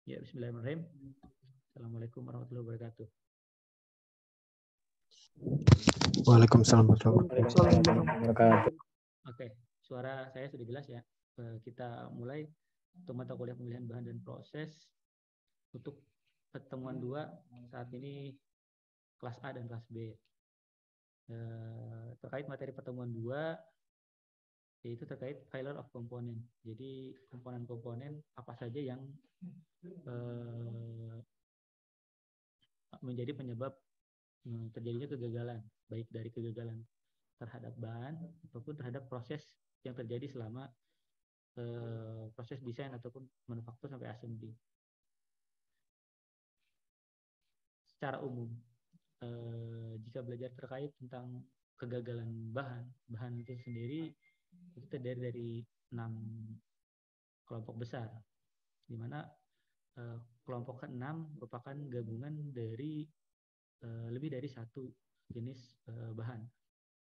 Ya, bismillahirrahmanirrahim. Assalamualaikum warahmatullahi wabarakatuh. Waalaikumsalam warahmatullahi wabarakatuh. Oke, suara saya sudah jelas ya. Kita mulai untuk mata kuliah pemilihan bahan dan proses untuk pertemuan 2 saat ini kelas A dan kelas B. Terkait materi pertemuan 2 yaitu terkait failure of component. Jadi komponen-komponen apa saja yang menjadi penyebab terjadinya kegagalan, baik dari kegagalan terhadap bahan ataupun terhadap proses yang terjadi selama proses desain ataupun manufaktur sampai assembly. Secara umum, jika belajar terkait tentang kegagalan bahan itu sendiri itu terdiri dari 6 kelompok besar, di mana kelompok ke-6 merupakan gabungan dari lebih dari satu jenis bahan.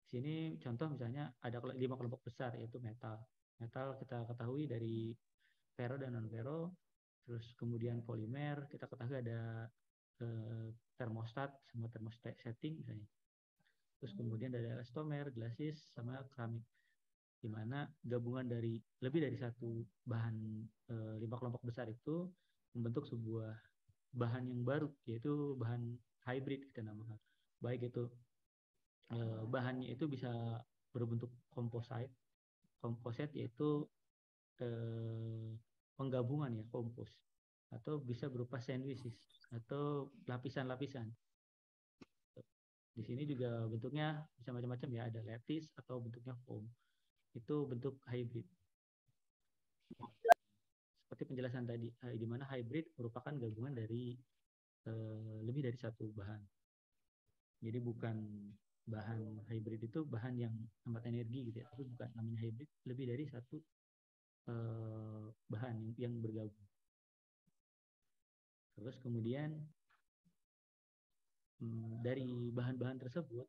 Di sini contoh misalnya ada 5 kelompok besar, yaitu metal. Metal kita ketahui dari ferro dan non-ferro, terus kemudian polimer, kita ketahui ada termostat, semua termostat setting misalnya. Terus kemudian ada elastomer, glacis, sama keramik, di mana gabungan dari lebih dari satu bahan 5 kelompok besar itu membentuk sebuah bahan yang baru, yaitu bahan hybrid kita namakan. Baik itu bahannya itu bisa berbentuk composite yaitu penggabungan ya, kompos, atau bisa berupa sandwiches atau lapisan-lapisan. Di sini juga bentuknya bisa macam-macam ya, ada lattice atau bentuknya foam. Itu bentuk hybrid. Seperti penjelasan tadi, di mana hybrid merupakan gabungan dari lebih dari satu bahan. Jadi bukan bahan hybrid itu bahan yang hemat energi gitu ya, tapi bukan, namanya hybrid lebih dari satu bahan yang bergabung. Terus kemudian dari bahan-bahan tersebut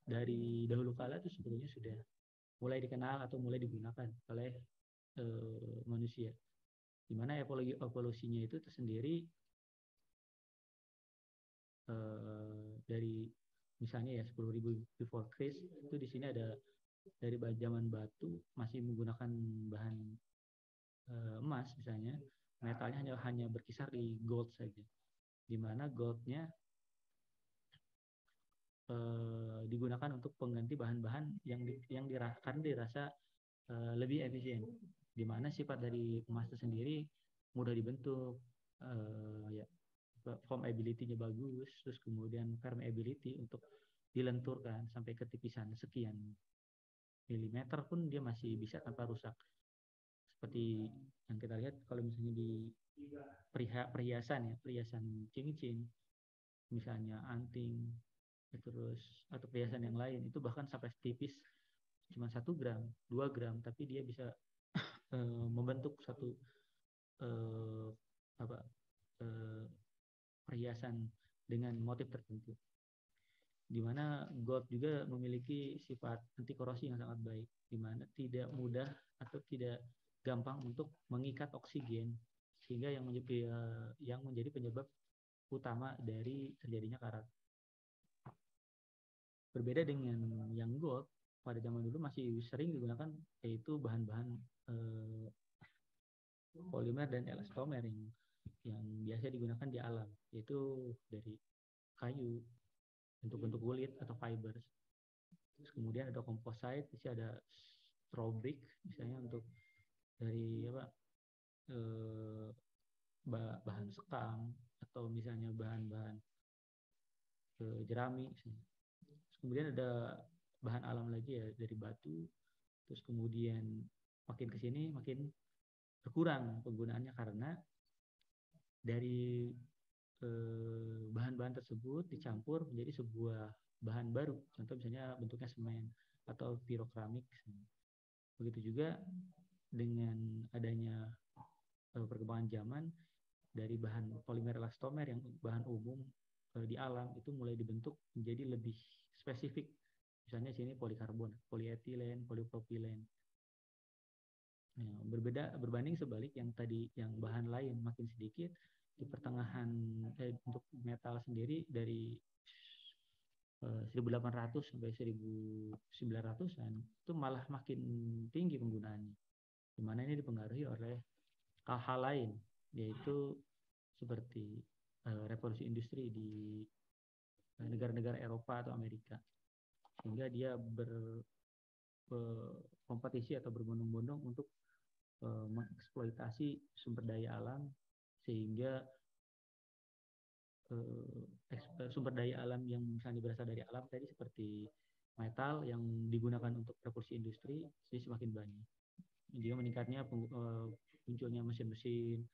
dari dahulu kala itu sebetulnya sudah mulai dikenal atau mulai digunakan oleh manusia, di mana evolusinya itu tersendiri dari misalnya ya 10.000 before Christ itu di sini ada dari zaman batu masih menggunakan bahan emas misalnya, metalnya hanya berkisar di gold saja, di mana goldnya digunakan untuk pengganti bahan-bahan yang dirasa lebih efisien, di mana sifat dari emas itu sendiri mudah dibentuk, ya, formability-nya bagus, terus kemudian permeability untuk dilenturkan sampai ketipisan sekian milimeter pun dia masih bisa tanpa rusak. Seperti yang kita lihat kalau misalnya di perhiasan cincin, misalnya anting, terus atau perhiasan yang lain itu bahkan sampai tipis cuma 1 gram, 2 gram, tapi dia bisa membentuk satu perhiasan dengan motif tertentu. Di mana gold juga memiliki sifat anti korosi yang sangat baik, di mana tidak mudah atau tidak gampang untuk mengikat oksigen, sehingga yang menjadi penyebab utama dari terjadinya karat. Berbeda dengan yang gold, pada zaman dulu masih sering digunakan yaitu bahan-bahan polimer dan elastomer yang biasa digunakan di alam, yaitu dari kayu, bentuk-bentuk kulit atau fibers. Terus kemudian ada composite, bisa ada straw brick misalnya untuk dari bahan sekam, atau misalnya bahan-bahan jerami misalnya. Terus kemudian ada bahan alam lagi ya, dari batu. Terus kemudian makin kesini makin berkurang penggunaannya karena dari bahan-bahan tersebut dicampur menjadi sebuah bahan baru. Contoh misalnya bentuknya semen atau pirokramik. Begitu juga dengan adanya perkembangan zaman, dari bahan polimer elastomer yang bahan umum di alam itu mulai dibentuk menjadi lebih spesifik. Misalnya sini polikarbon, polietilen, polipropilen. Berbanding sebalik yang tadi yang bahan lain makin sedikit, di pertengahan untuk metal sendiri dari 1800 sampai 1900-an itu malah makin tinggi penggunaannya. Di mana ini dipengaruhi oleh hal-hal lain, yaitu seperti revolusi industri di negara-negara Eropa atau Amerika, sehingga dia berkompetisi atau berbondong-bondong untuk mengeksploitasi sumber daya alam, sehingga sumber daya alam yang misalnya berasal dari alam tadi seperti metal yang digunakan untuk revolusi industri jadi semakin banyak. Juga meningkatnya munculnya mesin-mesin,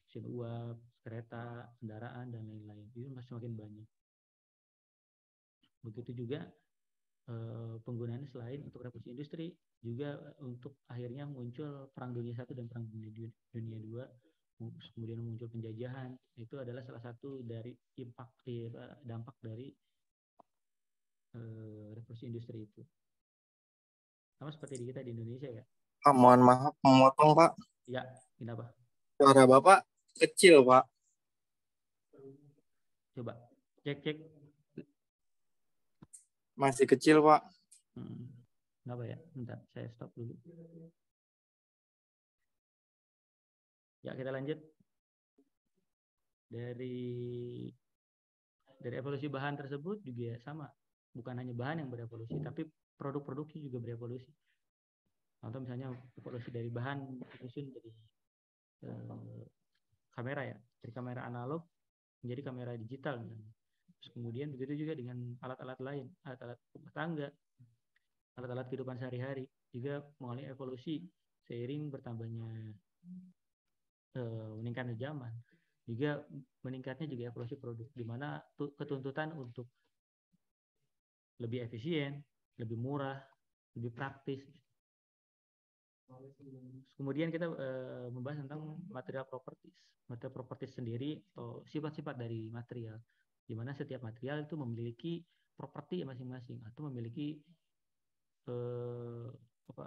mesin uap, kereta, kendaraan, dan lain-lain. Itu masih semakin banyak. Begitu juga penggunaannya selain untuk revolusi industri, juga untuk akhirnya muncul Perang Dunia I dan Perang Dunia II, kemudian muncul penjajahan. Itu adalah salah satu dari dampak dari revolusi industri itu. Sama seperti di kita di Indonesia ya. Mohon maaf memotong Pak. Ya, kenapa? Suara Bapak kecil Pak. Coba cek. Masih kecil Pak. Kenapa ya? Bentar, saya stop dulu. Ya, kita lanjut. Dari evolusi bahan tersebut juga sama. Bukan hanya bahan yang berevolusi, tapi produk-produknya juga berevolusi. Contoh misalnya evolusi dari bahan disusun jadi kamera ya, dari kamera analog menjadi kamera digital. Terus kemudian begitu juga dengan alat-alat lain, alat-alat rumah tangga, alat-alat kehidupan sehari-hari juga mengalami evolusi seiring bertambahnya meningkatnya zaman. Juga meningkatnya juga evolusi produk, di mana ketuntutan untuk lebih efisien, lebih murah, lebih praktis. Kemudian kita membahas tentang material properties. Material properties sendiri atau sifat-sifat dari material, di mana setiap material itu memiliki properti masing-masing atau memiliki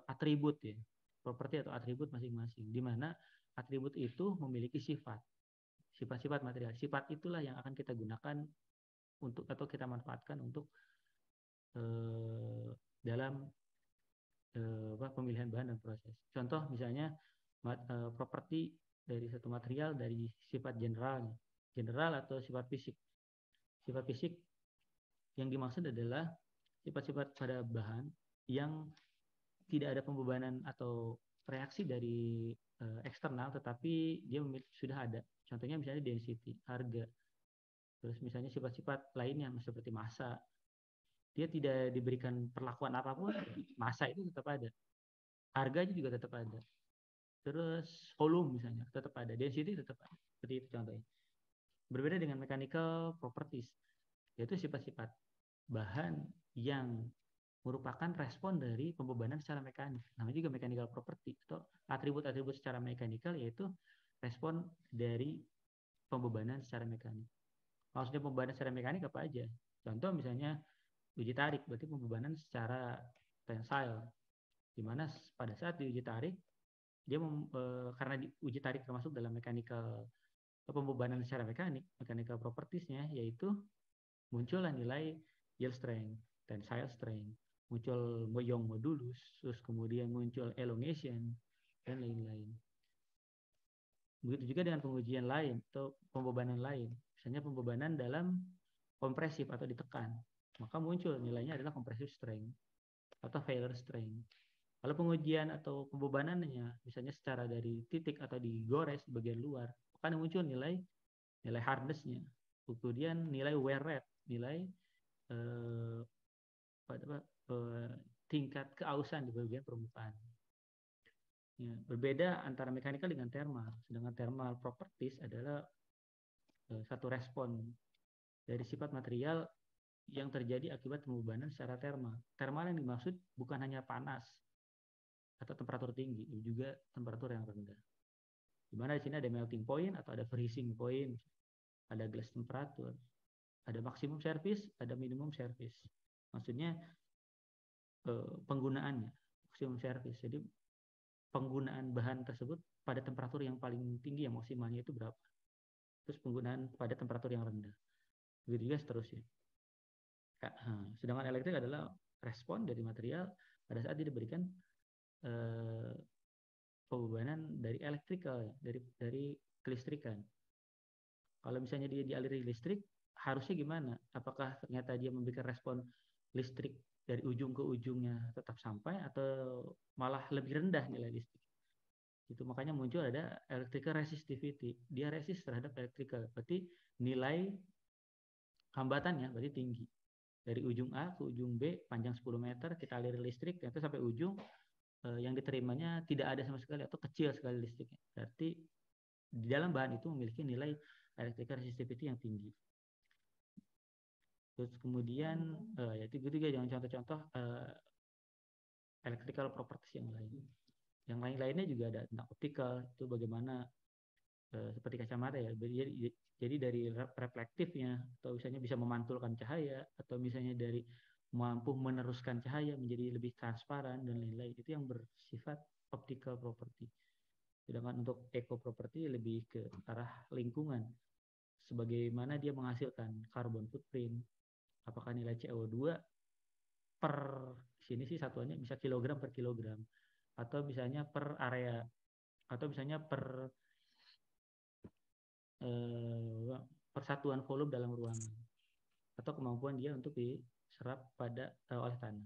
atribut ya, properti atau atribut masing-masing, di mana atribut itu memiliki sifat-sifat material. Sifat itulah yang akan kita gunakan untuk atau kita manfaatkan untuk dalam pemilihan bahan dan proses. Contoh misalnya properti dari satu material dari sifat general atau sifat fisik. Sifat fisik yang dimaksud adalah sifat-sifat pada bahan yang tidak ada pembebanan atau reaksi dari eksternal, tetapi dia sudah ada. Contohnya misalnya density, harga. Terus misalnya sifat-sifat lainnya seperti massa. Dia tidak diberikan perlakuan apapun, massa itu tetap ada. Harganya juga tetap ada. Terus volume misalnya tetap ada, density tetap ada. Seperti itu contohnya. Berbeda dengan mechanical properties, yaitu sifat-sifat bahan yang merupakan respon dari pembebanan secara mekanik. Namanya juga mechanical property atau atribut-atribut secara mekanikal, yaitu respon dari pembebanan secara mekanik. Maksudnya pembebanan secara mekanik apa aja? Contoh misalnya uji tarik, berarti pembebanan secara tensile, di mana pada saat diuji tarik dia karena uji tarik termasuk dalam mechanical pembebanan secara mechanical propertiesnya, yaitu muncullah nilai yield strength, tensile strength, muncul Young modulus, terus kemudian muncul elongation, dan lain-lain. Begitu juga dengan pengujian lain atau pembebanan lain. Misalnya pembebanan dalam kompresif atau ditekan, maka muncul nilainya adalah compressive strength atau failure strength. Kalau pengujian atau pembebanannya misalnya secara dari titik atau digores di bagian luar, akan muncul nilai hardness-nya. Kemudian nilai wear rate, nilai tingkat keausan di bagian permukaan. Ya, berbeda antara mekanikal dengan thermal. Sedangkan thermal properties adalah satu respon dari sifat material yang terjadi akibat pembebanan secara thermal. Thermal yang dimaksud bukan hanya panas atau temperatur tinggi, juga temperatur yang rendah. Di mana di sini ada melting point atau ada freezing point, ada glass temperature, ada maksimum service, ada minimum service. Maksudnya penggunaannya maksimum service. Jadi penggunaan bahan tersebut pada temperatur yang paling tinggi, yang maksimalnya itu berapa. Terus penggunaan pada temperatur yang rendah. Begitu juga seterusnya. Sedangkan elektrik adalah respon dari material pada saat dia diberikan pembebanan dari elektrikal, dari kelistrikan. Kalau misalnya dia dialiri listrik, harusnya gimana? Apakah ternyata dia memberikan respon listrik dari ujung ke ujungnya tetap sampai, atau malah lebih rendah nilai listrik? Itu makanya muncul ada electrical resistivity. Dia resist terhadap electrical. Berarti nilai hambatannya berarti tinggi. Dari ujung A ke ujung B panjang 10 meter, kita aliri listrik, ternyata sampai ujung yang diterimanya tidak ada sama sekali atau kecil sekali listriknya. Berarti di dalam bahan itu memiliki nilai electrical resistivity yang tinggi. Terus kemudian yaitu juga jangan contoh-contoh electrical properties yang lain. Yang lain-lainnya juga ada tentang optical, itu bagaimana seperti kacamata ya. Jadi dari reflektifnya, atau misalnya bisa memantulkan cahaya, atau misalnya dari mampu meneruskan cahaya menjadi lebih transparan dan lain-lain. Itu yang bersifat optical property. Sedangkan untuk eco property lebih ke arah lingkungan. Sebagaimana dia menghasilkan carbon footprint, apakah nilai CO2 per sini sih satuannya bisa kilogram per kilogram, atau misalnya per area, atau misalnya per persatuan volume dalam ruangan, atau kemampuan dia untuk diserap pada oleh tanah.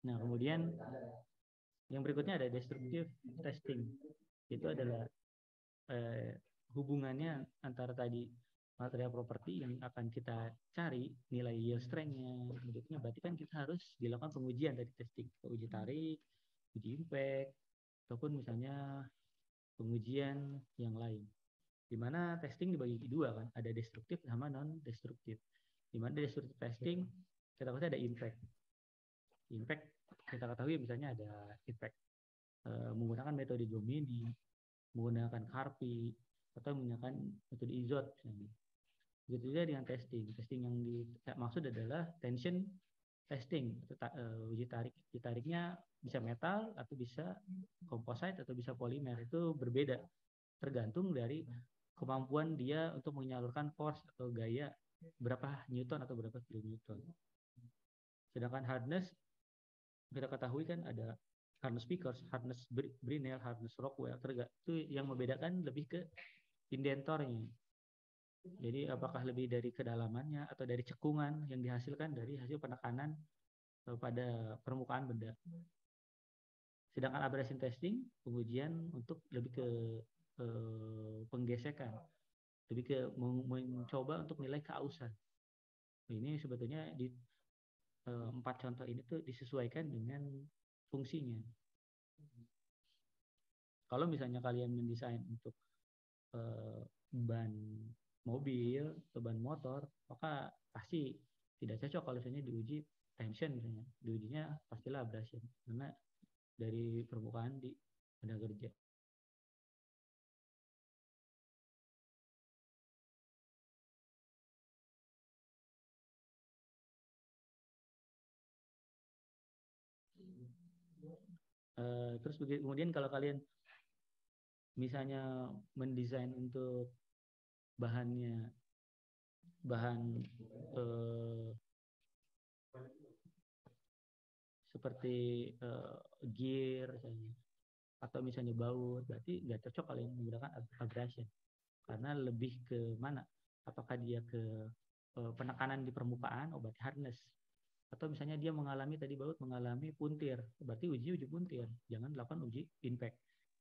Nah, kemudian yang berikutnya ada destructive testing. Itu adalah hubungannya antara tadi material property yang akan kita cari nilai yield strength-nya, bentuknya, berarti kan kita harus dilakukan pengujian dari testing, uji tarik, uji impact, ataupun misalnya pengujian yang lain. Di mana testing dibagi dua kan, ada destruktif sama non destruktif. Di mana destruktif testing kita ketahui ada impact. Impact kita ketahui misalnya ada impact menggunakan metode Jomini, menggunakan Carpi, atau menggunakan metode Izot misalnya. Begitu juga dengan testing. Testing yang dimaksud adalah tension testing, uji tarik. Uji tariknya bisa metal, atau bisa composite, atau bisa polimer. Itu berbeda tergantung dari kemampuan dia untuk menyalurkan force atau gaya berapa newton atau berapa kilonewton. Sedangkan hardness kita ketahui kan ada hardness Vickers, hardness Brinell, hardness Rockwell. Itu yang membedakan lebih ke indentornya. Jadi apakah lebih dari kedalamannya atau dari cekungan yang dihasilkan dari hasil penekanan pada permukaan benda. Sedangkan abrasion testing pengujian untuk lebih ke penggesekan, lebih ke mencoba untuk nilai keausan. Ini sebetulnya di 4 contoh ini tuh disesuaikan dengan fungsinya. Kalau misalnya kalian mendesain untuk ban mobil atau ban motor, maka pasti tidak cocok kalau misalnya diuji tension misalnya. Diujinya pastilah abrasion, karena dari permukaan di tenaga kerja. Terus kemudian kalau kalian misalnya mendesain untuk bahan seperti gear misalnya, atau misalnya baut, berarti nggak cocok kalian menggunakan abrasion, karena lebih ke mana? Apakah dia ke penekanan di permukaan, berarti hardness, atau misalnya dia mengalami tadi baut mengalami puntir, berarti uji puntir, jangan lakukan uji impact.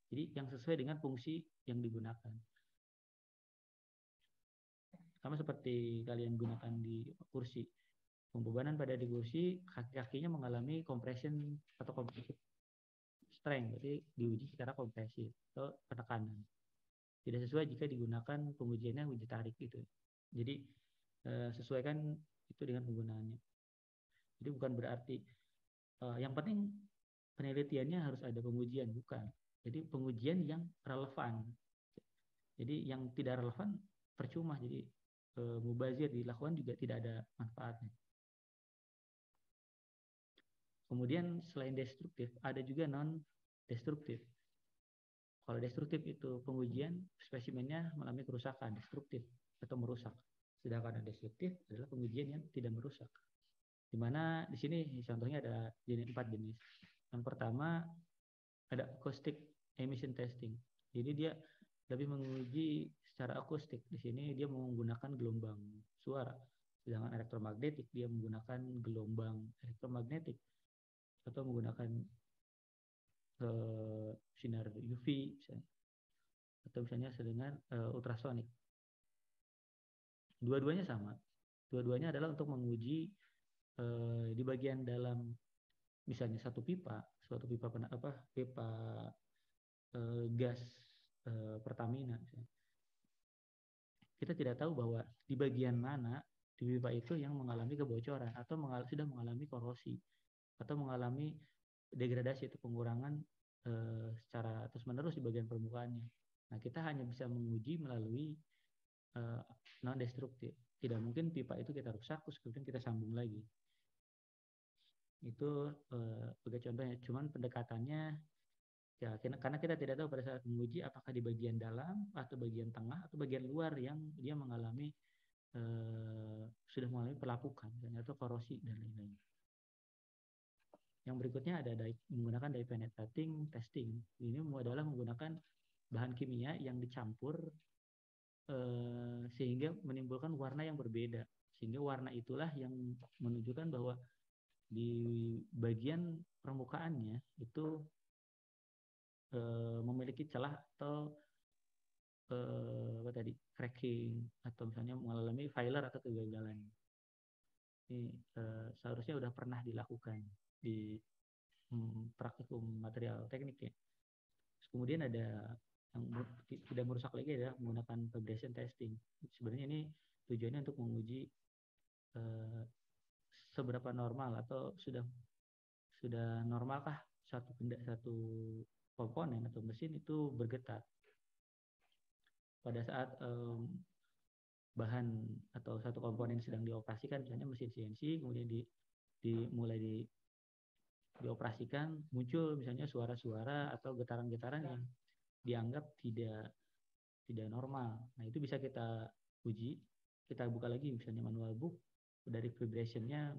Jadi yang sesuai dengan fungsi yang digunakan. Sama seperti kalian gunakan di kursi. Pembebanan pada di kursi, kaki-kakinya mengalami compression atau compressive strength, berarti diuji secara kompresi atau penekanan. Tidak sesuai jika digunakan pengujiannya uji tarik gitu. Jadi sesuaikan itu dengan penggunaannya. Jadi bukan berarti yang penting penelitiannya harus ada pengujian, bukan. Jadi pengujian yang relevan. Jadi yang tidak relevan percuma. Jadi mubazir dilakukan juga tidak ada manfaatnya. Kemudian selain destruktif, ada juga non destruktif. Kalau destruktif itu pengujian spesimennya mengalami kerusakan, destruktif atau merusak. Sedangkan destruktif adalah pengujian yang tidak merusak. Di mana di sini contohnya ada empat jenis. Yang pertama ada acoustic emission testing. Jadi dia lebih menguji secara akustik. Di sini dia menggunakan gelombang suara. Sedangkan elektromagnetik dia menggunakan gelombang elektromagnetik atau menggunakan sinar UV misalnya. Atau misalnya dengan ultrasonik. Dua-duanya sama. Dua-duanya adalah untuk menguji di bagian dalam misalnya suatu pipa pipa gas Pertamina misalnya. Kita tidak tahu bahwa di bagian mana di pipa itu yang mengalami kebocoran atau sudah mengalami korosi atau mengalami degradasi atau pengurangan secara terus-menerus di bagian permukaannya. Nah, kita hanya bisa menguji melalui non-destruktif. Tidak mungkin pipa itu kita rusak, terus kemudian kita sambung lagi. Itu sebagai contohnya. Cuman pendekatannya, ya karena kita tidak tahu pada saat menguji apakah di bagian dalam, atau bagian tengah, atau bagian luar yang dia mengalami sudah mengalami pelapukan, atau korosi, dan lain-lain. Yang berikutnya ada menggunakan dye penetrating testing. Ini adalah menggunakan bahan kimia yang dicampur sehingga menimbulkan warna yang berbeda. Sehingga warna itulah yang menunjukkan bahwa di bagian permukaannya itu memiliki celah atau cracking atau misalnya mengalami failure atau kegagalan. Ini seharusnya sudah pernah dilakukan di praktikum material teknik ya. Kemudian ada yang tidak merusak lagi adalah menggunakan vibration testing. Sebenarnya ini tujuannya untuk menguji seberapa normal atau sudah normalkah satu komponen atau mesin itu bergetar pada saat bahan atau satu komponen sedang dioperasikan, misalnya mesin CNC, kemudian mulai dioperasikan, muncul misalnya suara-suara atau getaran-getaran yang dianggap tidak normal. Nah, itu bisa kita uji. Kita buka lagi misalnya manual book dari vibration-nya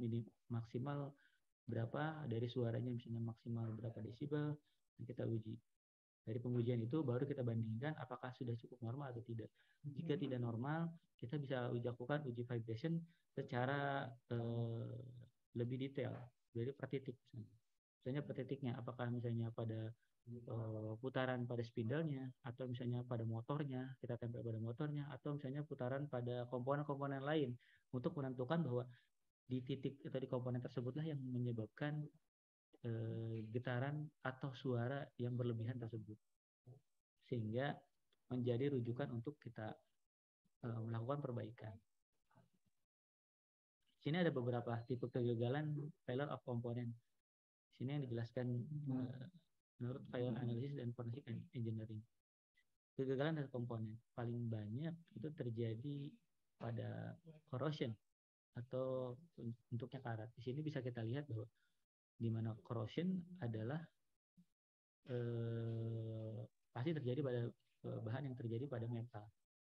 maksimal berapa, dari suaranya misalnya maksimal berapa desibel, dan kita uji. Dari pengujian itu baru kita bandingkan apakah sudah cukup normal atau tidak. Jika tidak normal, kita bisa lakukan uji vibration secara lebih detail, dari per titik misalnya. Misalnya per titiknya, apakah misalnya pada putaran pada spindle-nya, atau misalnya pada motornya, kita tempel pada motornya, atau misalnya putaran pada komponen-komponen lain, untuk menentukan bahwa di titik atau di komponen tersebutlah yang menyebabkan getaran atau suara yang berlebihan tersebut, sehingga menjadi rujukan untuk kita melakukan perbaikan. Sini ada beberapa tipe kegagalan failure of component. Sini yang dijelaskan menurut failure analysis dan forensic engineering. Kegagalan dari komponen paling banyak itu terjadi pada corrosion atau bentuknya karat. Di sini bisa kita lihat bahwa di mana corrosion adalah pasti terjadi pada bahan yang terjadi pada metal.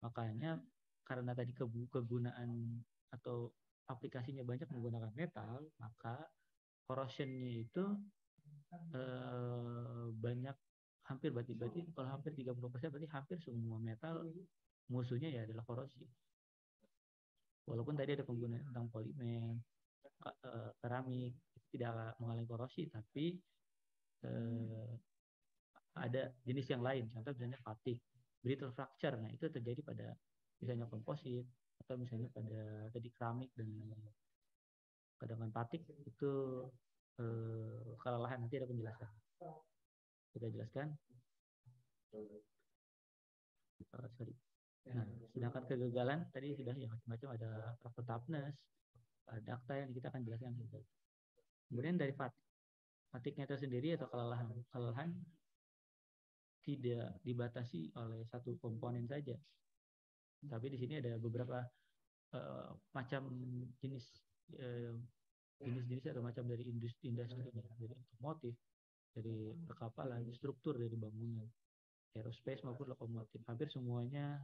Makanya karena tadi kegunaan atau aplikasinya banyak menggunakan metal, maka corrosion-nya itu banyak, hampir berarti kalau hampir 30% berarti hampir semua metal musuhnya ya adalah korosi. Walaupun tadi ada penggunaan tentang polimer, keramik itu tidak mengalami korosi, tapi ada jenis yang lain, contoh misalnya fatik, brittle fracture. Nah, itu terjadi pada misalnya komposit atau misalnya pada tadi keramik dan kadang fatik itu kelelahan. Nanti ada penjelasan. Kita jelaskan. Sorry. Nah, sedangkan kegagalan tadi sudah yang macam-macam, ada faktor toughness, ada ductile, yang kita akan jelaskan juga. Kemudian dari fatiknya itu sendiri atau kelelahan tidak dibatasi oleh satu komponen saja, tapi di sini ada beberapa macam jenis jenis-jenis atau macam dari industrinya, dari otomotif, dari perkapalan, struktur dari bangunan, aerospace maupun lokomotif. Hampir semuanya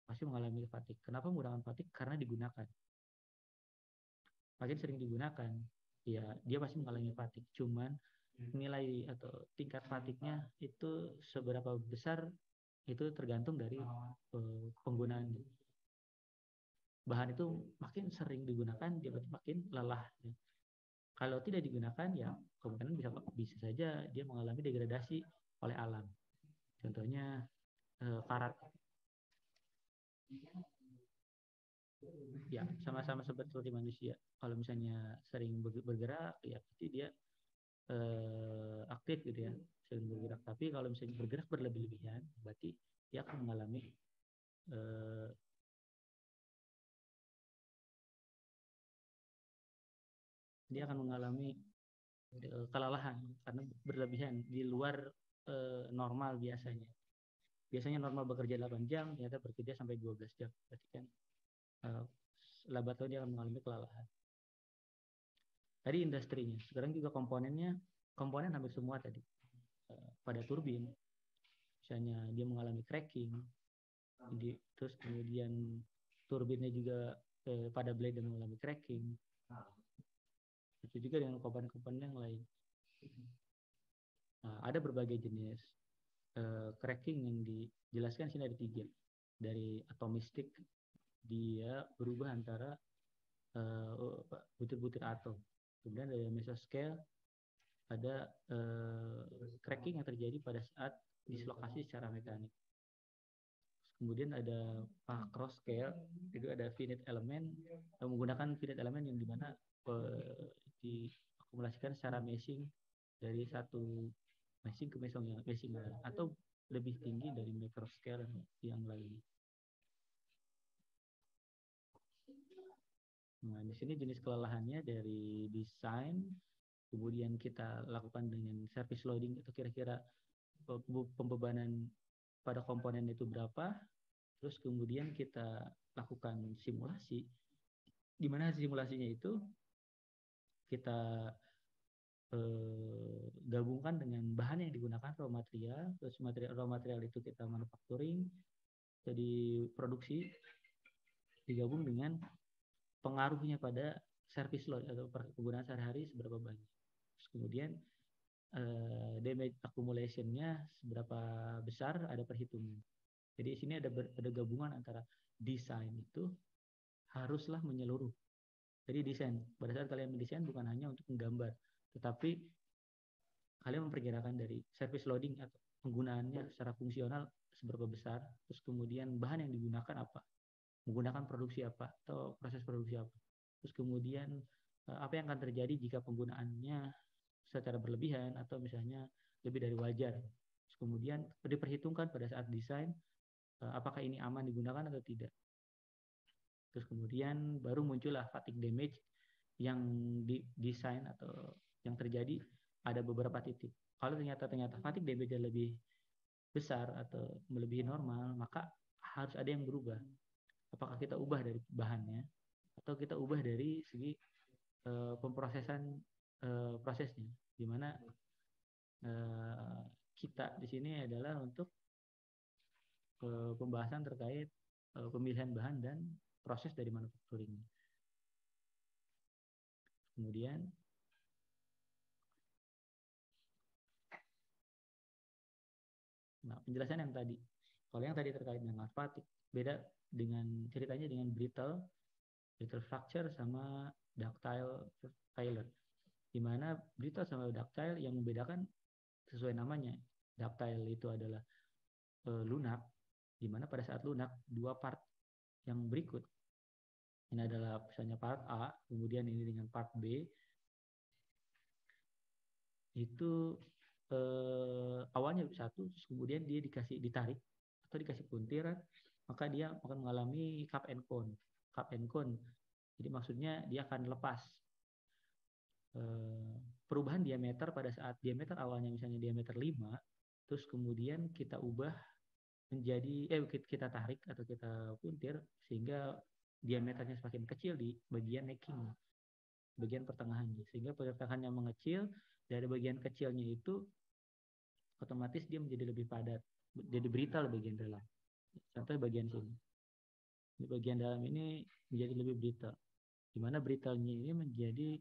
pasti mengalami fatigue. Kenapa menggunakan fatigue? Karena digunakan. Makin sering digunakan, ya dia pasti mengalami fatigue. Cuman nilai atau tingkat fatigue-nya itu seberapa besar itu tergantung dari penggunaan. Bahan itu makin sering digunakan, dia berarti makin lelah. Kalau tidak digunakan, ya kemungkinan bisa saja dia mengalami degradasi oleh alam. Contohnya karat. Ya, sama-sama seperti manusia. Kalau misalnya sering bergerak, ya pasti dia aktif gitu ya, sering bergerak. Tapi kalau misalnya bergerak berlebih-lebihan, berarti dia akan mengalami kelelahan karena berlebihan di luar normal biasanya. Biasanya normal bekerja 8 jam, ternyata bekerja sampai 12 jam. Berarti kan lambat laun dia akan mengalami kelelahan. Tadi industrinya, sekarang juga komponen hampir semua tadi. Pada turbin, misalnya dia mengalami cracking, terus kemudian turbinnya juga pada blade yang mengalami cracking. Itu juga dengan komponen-komponen yang lain. Nah, ada berbagai jenis cracking yang dijelaskan sini ada 3. Dari atomistik, dia berubah antara butir-butir atom. Kemudian dari mesoscale, ada cracking yang terjadi pada saat dislokasi secara mekanik. Kemudian ada cross scale, itu ada finite element, menggunakan finite element yang dimana diakumulasikan secara meshing dari satu meshing ke meshing lain, atau lebih tinggi dari microscale yang lain. Nah, di sini jenis kelelahannya dari desain, kemudian kita lakukan dengan service loading, atau kira-kira pembebanan pada komponen itu berapa, terus kemudian kita lakukan simulasi, di mana simulasinya itu kita gabungkan dengan bahan yang digunakan, raw material, terus raw material itu kita manufacturing, jadi produksi, digabung dengan pengaruhnya pada service load atau penggunaan sehari-hari seberapa banyak. Terus kemudian damage accumulation-nya seberapa besar, ada perhitungan. Jadi di sini ada gabungan antara desain itu haruslah menyeluruh. Jadi desain, pada saat kalian mendesain bukan hanya untuk menggambar, tetapi kalian memperkirakan dari service loading atau penggunaannya secara fungsional seberapa besar, terus kemudian bahan yang digunakan apa, menggunakan produksi apa atau proses produksi apa, terus kemudian apa yang akan terjadi jika penggunaannya secara berlebihan atau misalnya lebih dari wajar. Terus kemudian diperhitungkan pada saat desain apakah ini aman digunakan atau tidak. Terus kemudian baru muncullah fatigue damage yang desain atau yang terjadi ada beberapa titik. Kalau ternyata fatigue damage lebih besar atau melebihi normal, maka harus ada yang berubah. Apakah kita ubah dari bahannya atau kita ubah dari segi pemprosesan prosesnya, di mana kita di sini adalah untuk pembahasan terkait pemilihan bahan dan proses dari manufacturing. Kemudian penjelasan yang tadi. Kalau yang tadi terkait dengan fatigue, beda dengan ceritanya dengan brittle fracture sama ductile failure. Di mana brittle sama ductile yang membedakan sesuai namanya. Ductile itu adalah lunak, di mana pada saat lunak dua part yang berikut. Ini adalah misalnya part A, kemudian ini dengan part B. Itu awalnya satu, terus kemudian dia ditarik atau dikasih puntiran, maka dia akan mengalami cup and cone. Cup and cone. Jadi maksudnya dia akan lepas. Perubahan diameter pada saat diameter awalnya misalnya diameter 5, terus kemudian kita ubah menjadi kita tarik atau kita puntir sehingga diameternya semakin kecil di bagian necking, bagian pertengahannya, sehingga pertengahannya mengecil. Dari bagian kecilnya itu otomatis dia menjadi lebih padat, jadi brittle bagian dalam. Contoh bagian sini, di bagian dalam ini menjadi lebih brittle, di mana brittlenya ini menjadi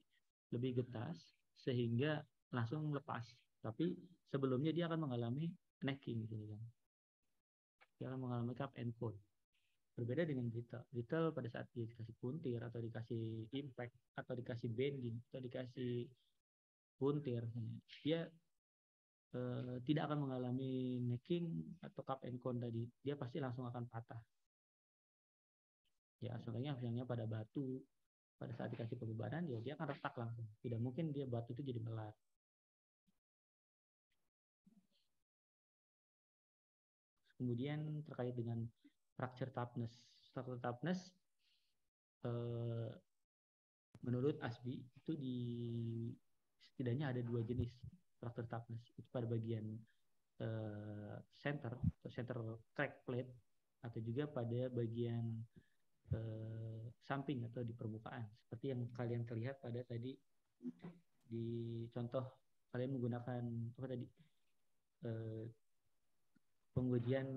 lebih getas sehingga langsung lepas. Tapi sebelumnya dia akan mengalami necking, dia akan mengalami cup and fold. Berbeda dengan brittle. Brittle pada saat dia dikasih puntir atau dikasih impact atau dikasih bending atau dikasih puntir, dia tidak akan mengalami necking atau cup and con tadi. Dia pasti langsung akan patah. Ya, soalnya misalnya pada batu, pada saat dikasih pembebanan, ya dia akan retak langsung. Tidak mungkin dia batu itu jadi melar. Kemudian terkait dengan fracture toughness. Fracture toughness menurut ASBI itu setidaknya ada 2 jenis fracture toughness. Itu pada bagian center atau center crack plate atau juga pada bagian samping atau di permukaan. Seperti yang kalian terlihat pada tadi di contoh kalian menggunakan apa tadi pengujian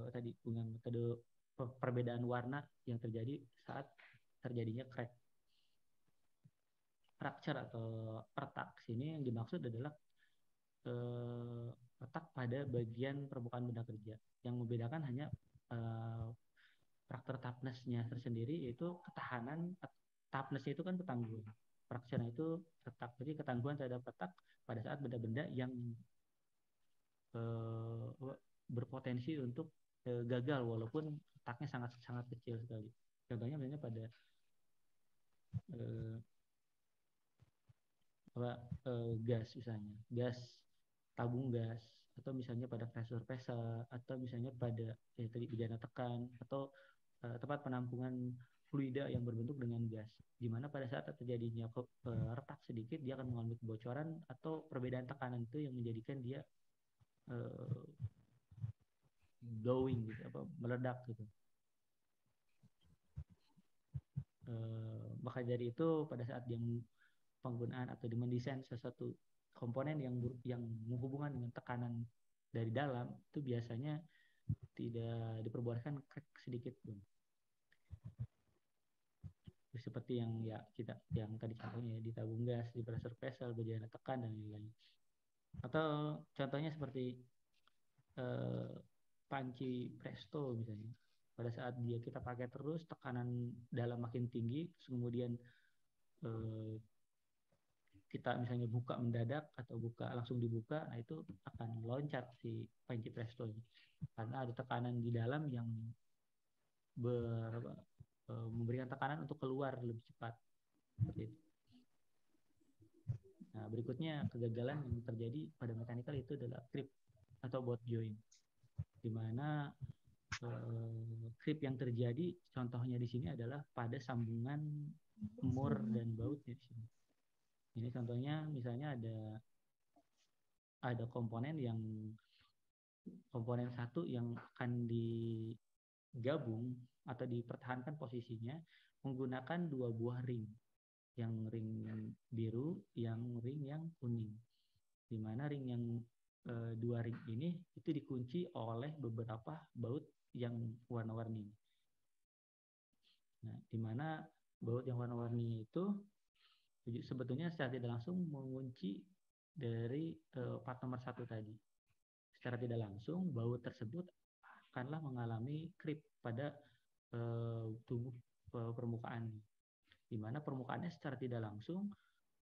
tadi dengan metode perbedaan warna yang terjadi saat terjadinya crack. Fracture atau retak sini yang dimaksud adalah retak pada bagian permukaan benda kerja. Yang membedakan hanya fracture toughness-nya tersendiri, yaitu ketahanan. Toughness-nya itu kan ketangguhan. Fracture itu retak, jadi ketangguhan terhadap retak pada saat benda-benda yang berpotensi untuk gagal walaupun retaknya sangat kecil sekali. Contohnya misalnya pada gas misalnya, gas tabung gas, atau misalnya pada pressure vessel, atau misalnya pada tadi bejana tekan, atau tempat penampungan fluida yang berbentuk dengan gas, di mana pada saat terjadinya retak sedikit dia akan mengalami kebocoran atau perbedaan tekanan itu yang menjadikan dia glowing gitu, meledak gitu. Maka dari itu pada saat dia penggunaan atau mendesain sesuatu komponen yang menghubungkan dengan tekanan dari dalam, itu biasanya tidak diperbolehkan crack sedikit pun. Seperti yang yang tadi contohnya di tabung gas, di pressure vessel, bejana tekan dan lain-lain. Atau contohnya seperti panci presto misalnya. Pada saat kita pakai terus, tekanan dalam makin tinggi, kemudian kita misalnya buka mendadak atau langsung dibuka, nah itu akan loncat si panci presto ini. Karena ada tekanan di dalam yang memberikan tekanan untuk keluar lebih cepat. Seperti itu. Nah, berikutnya kegagalan yang terjadi pada mechanical itu adalah creep atau bolt joint, di mana creep yang terjadi contohnya di sini adalah pada sambungan mur dan bautnya di sini. Ini contohnya misalnya ada komponen satu yang akan digabung atau dipertahankan posisinya menggunakan 2 buah ring. Yang ring biru, yang ring yang kuning. Di mana ring yang 2 ring ini itu dikunci oleh beberapa baut yang warna-warni. Nah, di mana baut yang warna-warni itu sebetulnya secara tidak langsung mengunci dari part nomor 1 tadi. Secara tidak langsung baut tersebut akanlah mengalami creep pada tubuh permukaan, di mana permukaannya secara tidak langsung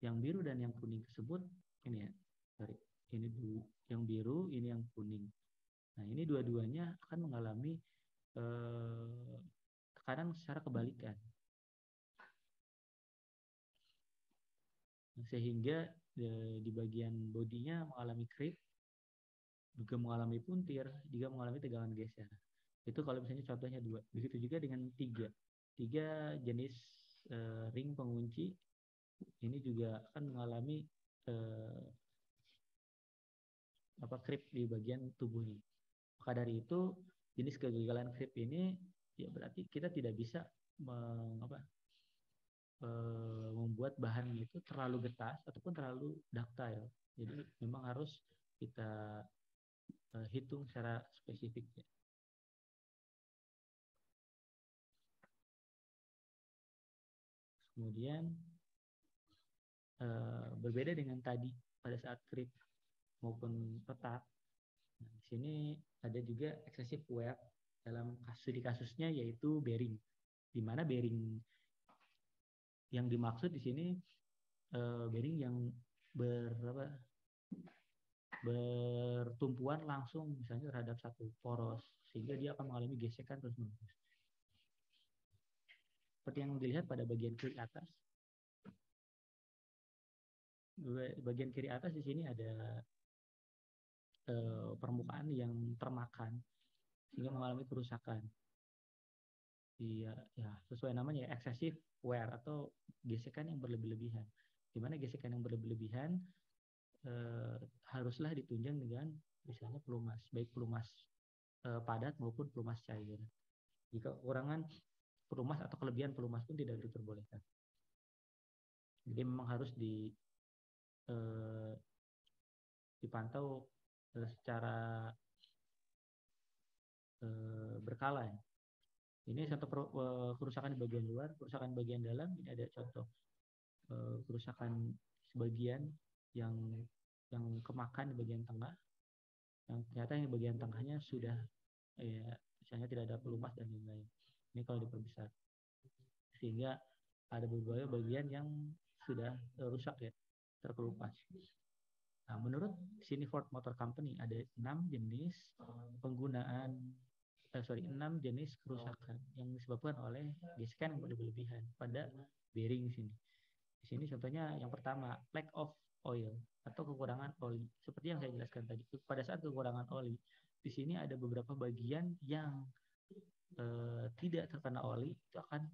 yang biru dan yang kuning tersebut ini ya, sorry, ini yang biru, ini yang kuning. Nah, ini dua-duanya akan mengalami tekanan secara kebalikan, sehingga di bagian bodinya mengalami creep, juga mengalami puntir, juga mengalami tegangan geser. Itu kalau misalnya contohnya 2. Begitu juga dengan 3 jenis ring pengunci ini juga akan mengalami krip di bagian tubuhnya. Maka dari itu jenis kegagalan krip ini ya berarti kita tidak bisa membuat bahannya itu terlalu getas ataupun terlalu ductile. Jadi memang harus kita hitung secara spesifik ya. Kemudian berbeda dengan tadi pada saat krip maupun retak. Nah, di sini ada juga excessive wear dalam kasusnya yaitu bearing. Di mana bearing yang dimaksud di sini bearing yang bertumpuan langsung misalnya terhadap satu poros sehingga dia akan mengalami gesekan terus-menerus. Seperti yang dilihat pada bagian kiri atas. Bagian kiri atas di sini ada permukaan yang termakan sehingga mengalami kerusakan. Ya, sesuai namanya excessive wear atau gesekan yang berlebih-lebihan. Di mana gesekan yang berlebih-lebihan haruslah ditunjang dengan misalnya pelumas, baik pelumas padat maupun pelumas cair. Jika kekurangan pelumas atau kelebihan pelumas pun tidak diperbolehkan. Jadi memang harus dipantau secara berkala ya. Ini satu kerusakan di bagian luar, kerusakan bagian dalam. Ini ada contoh kerusakan sebagian yang kemakan di bagian tengah, yang ternyata yang bagian tengahnya sudah misalnya tidak ada pelumas dan lain-lain. Ini kalau diperbesar, sehingga ada beberapa bagian yang sudah rusak ya, terkelupas. Nah, menurut Cineford Motor Company ada 6 jenis penggunaan 6 jenis kerusakan yang disebabkan oleh gesekan yang berlebihan pada bearing sini. Di sini contohnya yang pertama, lack of oil atau kekurangan oli. Seperti yang saya jelaskan tadi, pada saat kekurangan oli, di sini ada beberapa bagian yang tidak terkena oli itu akan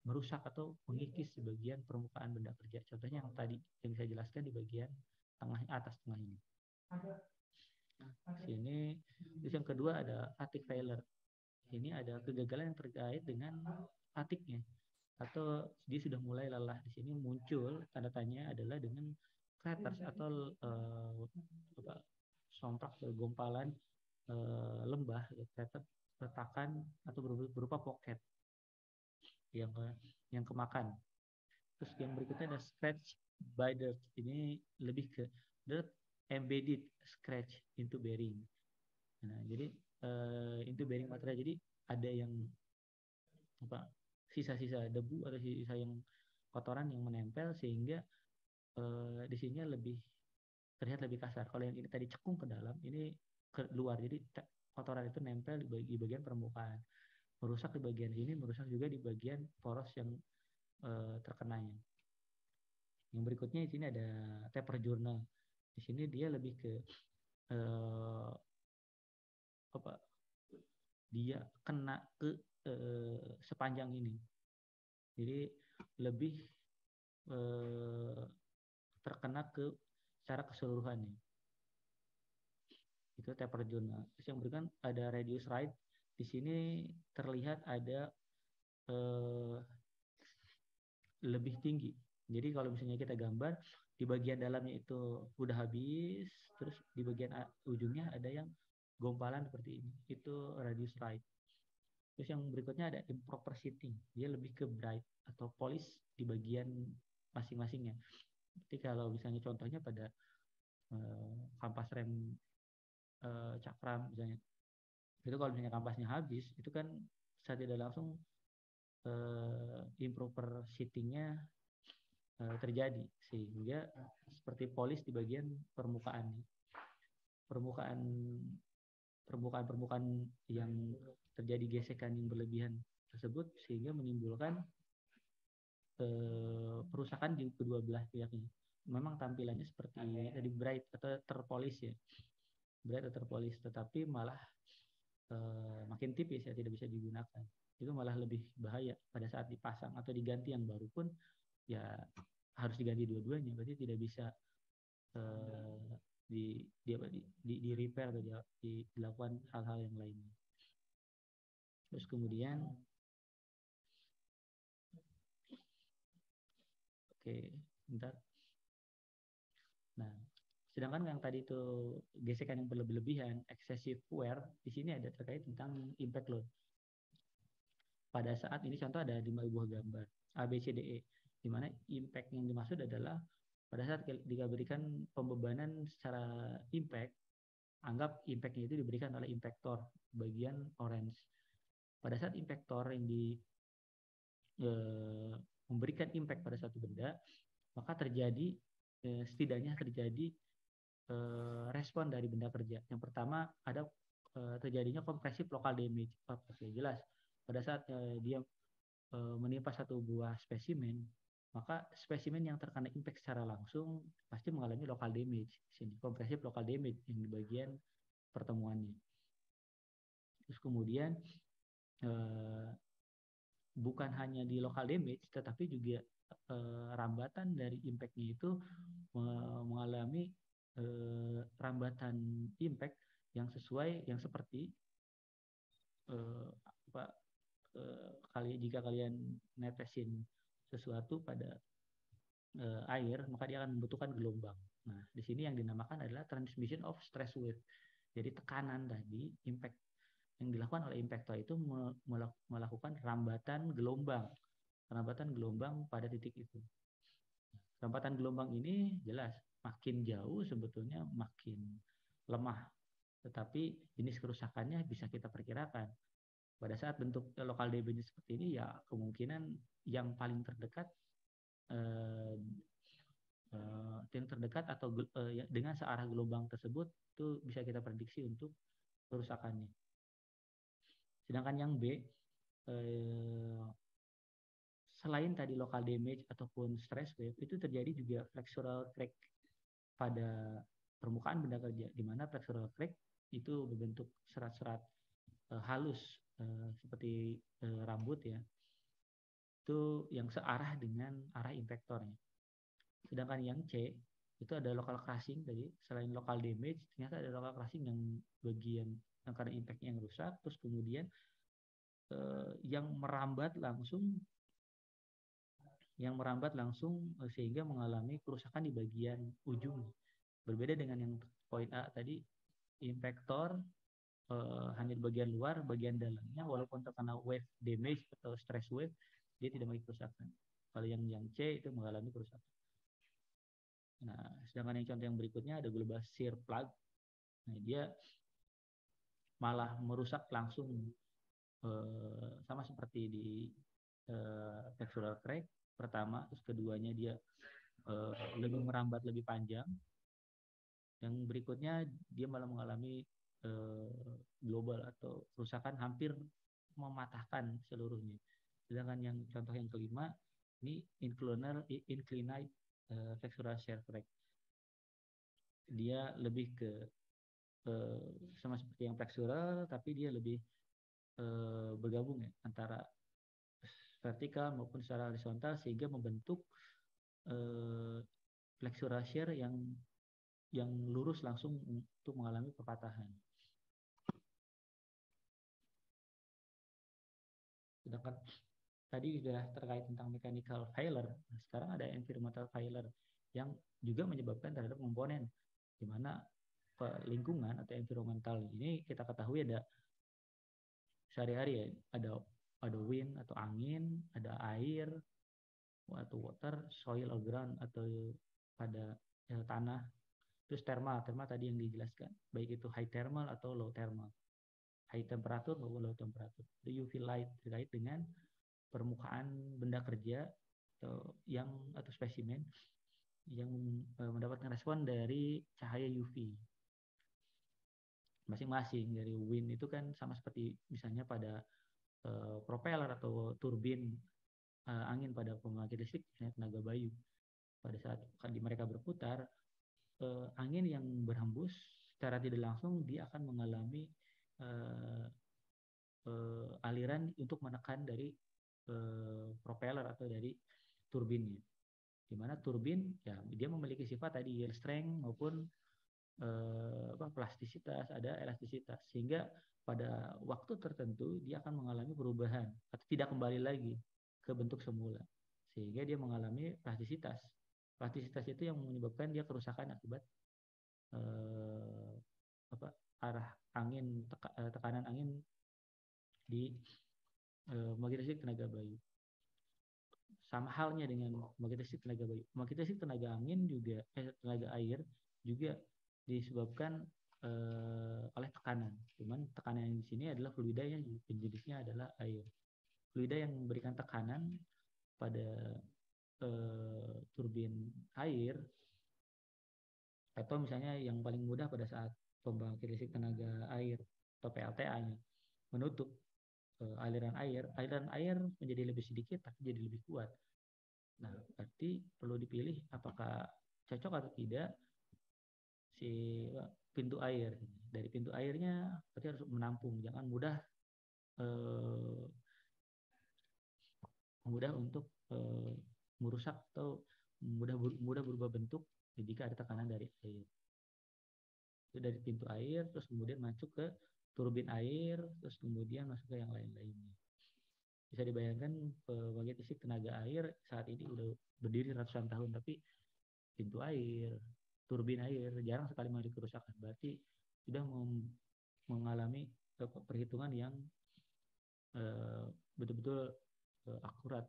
merusak atau mengikis sebagian permukaan benda kerja. Contohnya yang tadi yang saya jelaskan di bagian tengah atas tengah ini. Sini, terus yang kedua ada fatigue failure. Ini ada kegagalan yang terkait dengan fatigue-nya atau dia sudah mulai lelah. Di sini muncul tanda tanya adalah dengan craters atau somprak gumpalan lembah, crater retakan atau berupa pocket yang kemakan. Terus yang berikutnya ada scratch by dirt. Ini lebih ke dirt embedded scratch into bearing. Nah, jadi into bearing material. Jadi ada yang sisa-sisa debu atau sisa yang kotoran yang menempel sehingga di sini lebih terlihat lebih kasar. Kalau yang ini tadi cekung ke dalam, ini ke luar. Jadi kotoran itu nempel di bagian permukaan. Merusak di bagian sini, merusak juga di bagian poros yang terkenanya. Yang berikutnya di sini ada taper journal. Di sini dia lebih ke dia kena ke sepanjang ini. Jadi lebih terkena ke secara keseluruhan nih. Itu taper journal. Terus yang berikutnya ada radius right. Di sini terlihat ada lebih tinggi. Jadi kalau misalnya kita gambar di bagian dalamnya itu udah habis, terus di bagian ujungnya ada yang gompalan seperti ini. Itu radius right. Terus yang berikutnya ada improper seating. Dia lebih ke bright atau polish di bagian masing-masingnya. Jadi kalau misalnya contohnya pada kampas rem cakram misalnya, itu kalau misalnya kampasnya habis, itu kan secara tidak langsung improper seatingnya terjadi sehingga seperti polish di bagian permukaan yang terjadi gesekan yang berlebihan tersebut sehingga menimbulkan perusakan di kedua belah pihaknya. Memang tampilannya seperti tadi bright atau terpolis ya, bright atau terpolis, tetapi malah makin tipis ya, tidak bisa digunakan. Itu malah lebih bahaya pada saat dipasang atau diganti yang baru pun ya harus diganti dua-duanya, berarti tidak bisa di repair atau dilakukan hal-hal yang lainnya. Terus kemudian oke, bentar. Nah, sedangkan yang tadi itu gesekan yang berlebihan, excessive wear, di sini ada terkait tentang impact load. Pada saat ini contoh ada 5 buah gambar A, B, C, D, E, di mana impact yang dimaksud adalah pada saat diberikan pembebanan secara impact, anggap impactnya itu diberikan oleh impactor bagian orange. Pada saat impactor yang memberikan impact pada satu benda, maka terjadi setidaknya terjadi respon dari benda kerja. Yang pertama ada terjadinya compressive local damage. Jelas pada saat dia menimpa satu buah spesimen, maka spesimen yang terkena impact secara langsung pasti mengalami local damage. Sini compressive local damage yang di bagian pertemuannya. Terus kemudian bukan hanya di local damage, tetapi juga rambatan dari impactnya itu mengalami rambatan impact yang sesuai, yang seperti jika kalian netesin sesuatu pada air, maka dia akan membutuhkan gelombang. Nah, di sini yang dinamakan adalah transmission of stress wave. Jadi tekanan tadi, impact yang dilakukan oleh impactor itu melakukan rambatan gelombang pada titik itu. Rambatan gelombang ini jelas makin jauh sebetulnya makin lemah, tetapi jenis kerusakannya bisa kita perkirakan. Pada saat bentuk lokal damage seperti ini, ya kemungkinan yang paling terdekat atau dengan searah gelombang tersebut itu bisa kita prediksi untuk kerusakannya. Sedangkan yang B, selain tadi local damage ataupun stress wave, itu terjadi juga flexural crack pada permukaan benda kerja, di mana flexural crack itu berbentuk serat-serat halus seperti rambut ya, itu yang searah dengan arah impactornya. Sedangkan yang C itu ada local crushing tadi, selain local damage ternyata ada local crushing yang bagian yang karena impactnya yang rusak, terus kemudian yang merambat langsung sehingga mengalami kerusakan di bagian ujung. Berbeda dengan yang poin A tadi, impactor hanya di bagian luar, bagian dalamnya walaupun terkena wave damage atau stress wave, dia tidak mengalami kerusakan. Kalau yang C itu mengalami kerusakan. Nah, sedangkan yang contoh yang berikutnya ada global shear plug. Nah, dia malah merusak langsung sama seperti di flexural crack pertama, terus keduanya dia lebih merambat lebih panjang. Yang berikutnya dia malah mengalami global atau kerusakan hampir mematahkan seluruhnya. Sedangkan yang contoh yang kelima ini inclined flexural shear crack. Dia lebih ke sama seperti yang flexural, tapi dia lebih bergabung ya antara vertikal maupun secara horizontal sehingga membentuk flexural shear yang lurus langsung untuk mengalami kepatahan. Sedangkan tadi sudah terkait tentang mechanical failure, sekarang ada environmental failure yang juga menyebabkan terhadap komponen, di mana lingkungan atau environmental ini kita ketahui ada sehari-hari ya, ada wind atau angin, ada air atau water, soil or ground atau pada tanah. Terus thermal tadi yang dijelaskan, baik itu high thermal atau low thermal, high temperature maupun low temperature. Itu UV light terkait dengan permukaan benda kerja atau spesimen yang mendapatkan respon dari cahaya UV. Masing-masing dari wind itu kan sama seperti misalnya pada propeller atau turbin angin pada pembangkit listrik, tenaga bayu. Pada saat mereka berputar, angin yang berhembus secara tidak langsung dia akan mengalami aliran untuk menekan dari propeller atau dari turbinnya. Di mana turbin ya dia memiliki sifat tadi yield strength maupun plastisitas, ada elastisitas, sehingga pada waktu tertentu dia akan mengalami perubahan atau tidak kembali lagi ke bentuk semula, sehingga dia mengalami plastisitas. Plastisitas itu yang menyebabkan dia kerusakan akibat eh, arah angin, tekanan angin di pembangkit listrik tenaga bayu. Sama halnya dengan pembangkit listrik tenaga bayu. Pembangkit listrik tenaga angin juga tenaga air juga disebabkan oleh tekanan. Cuman tekanan yang di sini adalah fluida yang jenisnya adalah air. Fluida yang memberikan tekanan pada turbin air, atau misalnya yang paling mudah pada saat pembangkit listrik tenaga air atau PLTA-nya menutup aliran air menjadi lebih sedikit tapi jadi lebih kuat. Nah, berarti perlu dipilih apakah cocok atau tidak si pintu air. Dari pintu airnya berarti harus menampung, jangan mudah untuk merusak atau mudah berubah bentuk jika ada tekanan dari air. Itu dari pintu air, terus kemudian masuk ke turbin air, terus kemudian masuk ke yang lain-lainnya. Bisa dibayangkan pembangkit listrik tenaga air saat ini udah berdiri ratusan tahun, tapi pintu air, turbin air jarang sekali mengalami kerusakan. Berarti sudah mengalami perhitungan yang betul-betul akurat.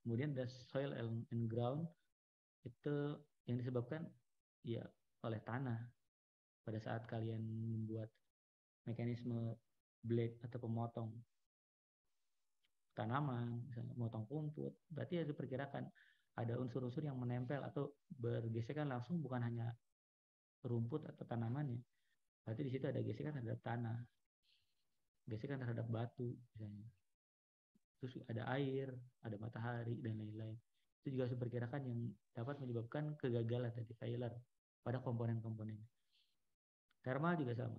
Kemudian the soil and ground itu yang disebabkan ya oleh tanah. Pada saat kalian membuat mekanisme blade atau pemotong tanaman, misalnya memotong rumput, berarti itu diperkirakan ada unsur-unsur yang menempel atau bergesekan langsung, bukan hanya rumput atau tanamannya. Berarti di situ ada gesekan terhadap tanah, gesekan terhadap batu misalnya. Terus ada air, ada matahari, dan lain-lain. Itu juga diperkirakan yang dapat menyebabkan kegagalan tadi, failure pada komponen-komponen. Thermal juga sama,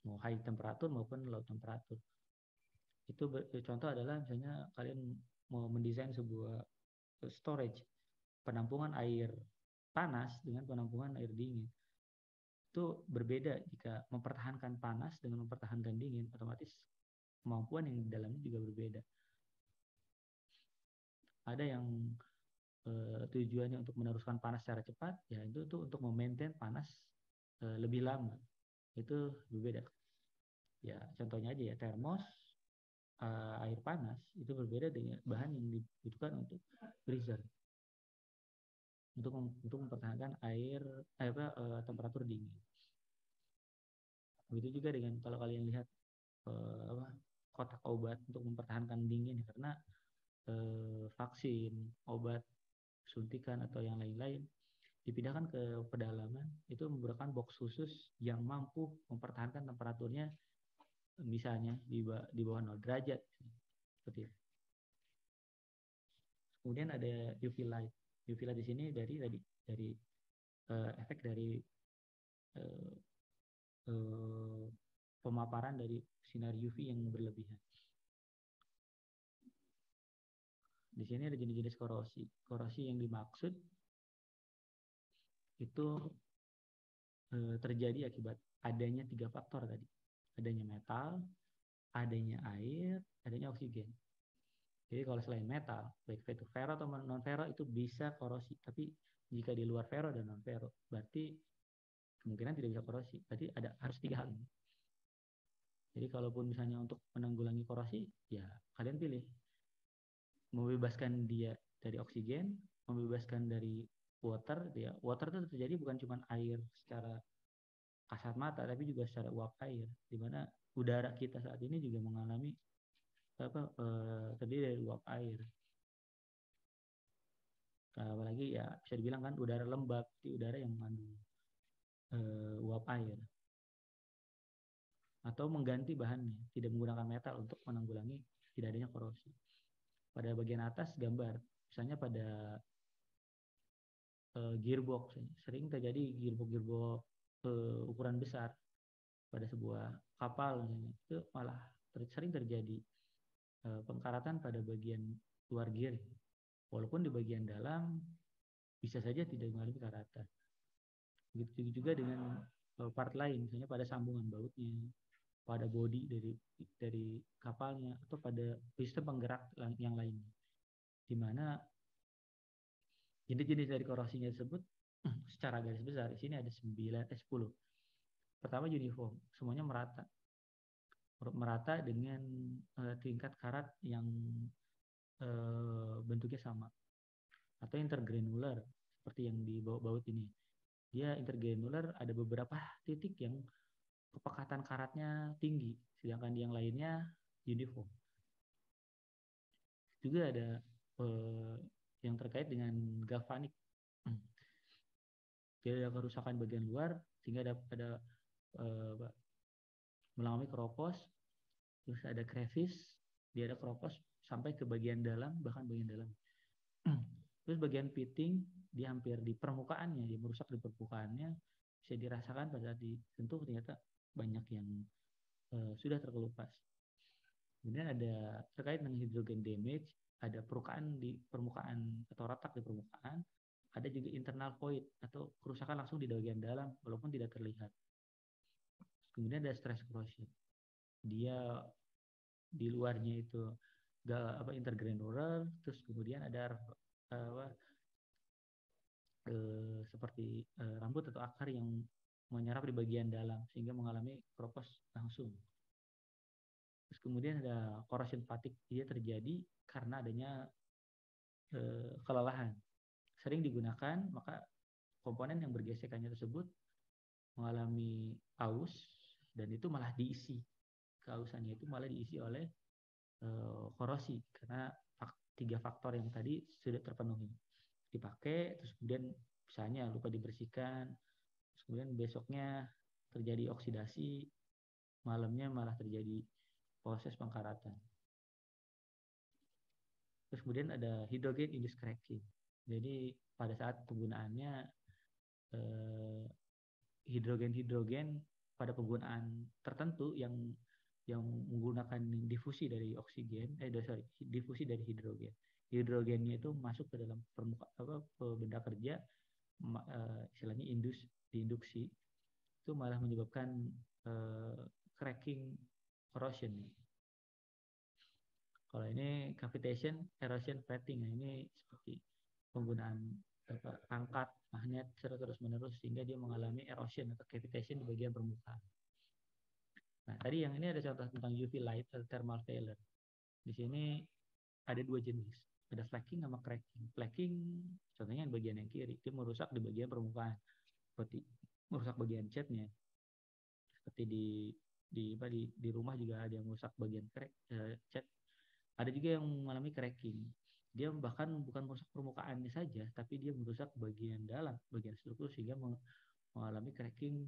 mau high temperatur maupun low temperatur. Itu contoh adalah misalnya kalian mau mendesain sebuah storage, penampungan air panas dengan penampungan air dingin. Itu berbeda. Jika mempertahankan panas dengan mempertahankan dingin, otomatis kemampuan yang di dalamnya juga berbeda. Ada yang tujuannya untuk meneruskan panas secara cepat, ya itu tuh untuk memaintain panas lebih lama. Itu berbeda. Ya contohnya aja ya, termos air panas itu berbeda dengan bahan yang dibutuhkan untuk freezer, untuk mempertahankan temperatur dingin. Begitu juga dengan kalau kalian lihat kotak obat untuk mempertahankan dingin, karena vaksin, obat, suntikan atau yang lain-lain dipindahkan ke pedalaman, itu menggunakan box khusus yang mampu mempertahankan temperaturnya misalnya di bawah 0 derajat seperti itu. Kemudian ada UV light. UV light di sini dari efek dari pemaparan dari sinar UV yang berlebihan. Di sini ada jenis-jenis korosi. Korosi yang dimaksud itu terjadi akibat adanya 3 faktor tadi. Adanya metal, adanya air, adanya oksigen. Jadi kalau selain metal, baik itu ferro atau non ferro, itu bisa korosi. Tapi jika di luar ferro dan non ferro, berarti kemungkinan tidak bisa korosi. Berarti harus 3 hal ini. Jadi kalaupun misalnya untuk menanggulangi korosi, ya kalian pilih membebaskan dia dari oksigen, membebaskan dari water. Ya, water itu terjadi bukan cuma air secara kasat mata, tapi juga secara uap air, di mana udara kita saat ini juga mengalami terdiri dari uap air. Apalagi ya bisa dibilang kan udara lembab, itu udara yang mengandung uap air. Atau mengganti bahannya, tidak menggunakan metal untuk menanggulangi tidak adanya korosi. Pada bagian atas gambar, misalnya pada gearbox, sering terjadi gearbox ukuran besar pada sebuah kapal, itu malah sering terjadi pengkaratan pada bagian luar gear, walaupun di bagian dalam bisa saja tidak mengalami karatan. Begitu juga dengan part lain, misalnya pada sambungan bautnya, pada bodi dari kapalnya, atau pada sistem penggerak yang lainnya. Di mana jenis-jenis dari korosinya tersebut secara garis besar di sini ada 10. Pertama uniform, semuanya merata dengan tingkat karat yang bentuknya sama, atau intergranular seperti yang di baut ini. Dia intergranular, ada beberapa titik yang kepekatan karatnya tinggi, sedangkan yang lainnya uniform. Juga ada yang terkait dengan galvanik. Jadi ada kerusakan bagian luar sehingga ada mengalami keropos, terus ada crevice, dia ada keropos sampai ke bagian dalam, bahkan bagian dalam. Terus bagian pitting dia hampir di permukaannya, dia merusak di permukaannya, bisa dirasakan pada saat disentuh ternyata banyak yang sudah terkelupas. Kemudian ada terkait dengan hydrogen damage, ada perukaan di permukaan atau retak di permukaan, ada juga internal void atau kerusakan langsung di bagian dalam walaupun tidak terlihat. Kemudian ada stress corrosion. Dia di luarnya itu intergranular, terus kemudian ada seperti rambut atau akar yang menyerap di bagian dalam sehingga mengalami keropos langsung. Terus kemudian ada corrosion fatigue, dia terjadi karena adanya kelelahan. Sering digunakan, maka komponen yang bergesekannya tersebut mengalami aus dan itu malah diisi. Keausannya itu malah diisi oleh korosi karena 3 faktor yang tadi sudah terpenuhi. Dipakai, terus kemudian misalnya lupa dibersihkan, terus kemudian besoknya terjadi oksidasi, malamnya malah terjadi proses pengkaratan. Terus kemudian ada hydrogen induced cracking. Jadi pada saat penggunaannya hidrogen pada penggunaan tertentu yang menggunakan difusi dari oksigen, difusi dari hidrogen. Hidrogennya itu masuk ke dalam benda kerja, istilahnya diinduksi, itu malah menyebabkan cracking, corrosion. Kalau ini cavitation, erosion, flattening, nah ini seperti penggunaan angkat magnet terus menerus sehingga dia mengalami erosion atau cavitation di bagian permukaan. Nah, tadi yang ini ada contoh tentang UV light atau thermal failure. Di sini ada 2 jenis, ada flake sama cracking. Flaking contohnya di bagian yang kiri, dia merusak di bagian permukaan, seperti merusak bagian catnya. Seperti di rumah juga ada yang merusak bagian cat. Ada juga yang mengalami cracking. Dia bahkan bukan merusak permukaannya saja, tapi dia merusak bagian dalam, bagian struktur sehingga mengalami cracking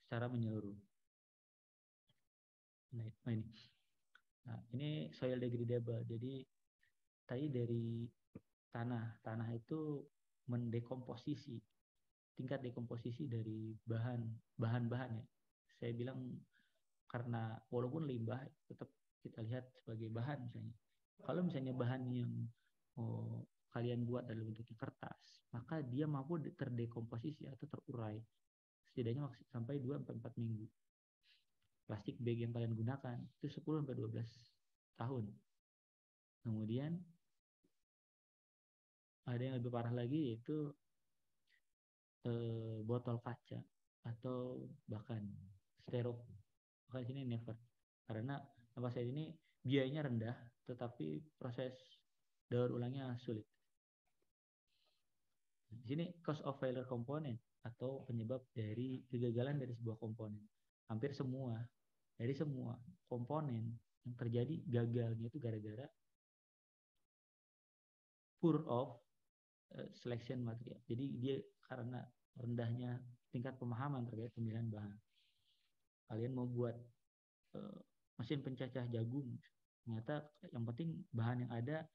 secara menyeluruh. Nah, ini soil degradable. Jadi tadi dari tanah itu mendekomposisi, tingkat dekomposisi dari bahan-bahan ya. Saya bilang karena walaupun limbah tetap kita lihat sebagai bahan misalnya. Kalau misalnya bahan yang kalian buat dalam bentuk kertas, maka dia mampu terdekomposisi atau terurai setidaknya sampai 2-4 minggu. Plastik bag yang kalian gunakan itu 10-12 tahun. Kemudian ada yang lebih parah lagi yaitu botol kaca atau bahkan styrofoam. Bahkan sini never. Karena apa saya ini biayanya rendah tetapi proses daur ulangnya sulit. Di sini cause of failure component atau penyebab dari kegagalan dari sebuah komponen. Hampir dari semua komponen yang terjadi gagalnya itu gara-gara poor of selection material. Jadi dia karena rendahnya tingkat pemahaman terkait pemilihan bahan. Kalian mau buat mesin pencacah jagung, ternyata yang penting bahan yang ada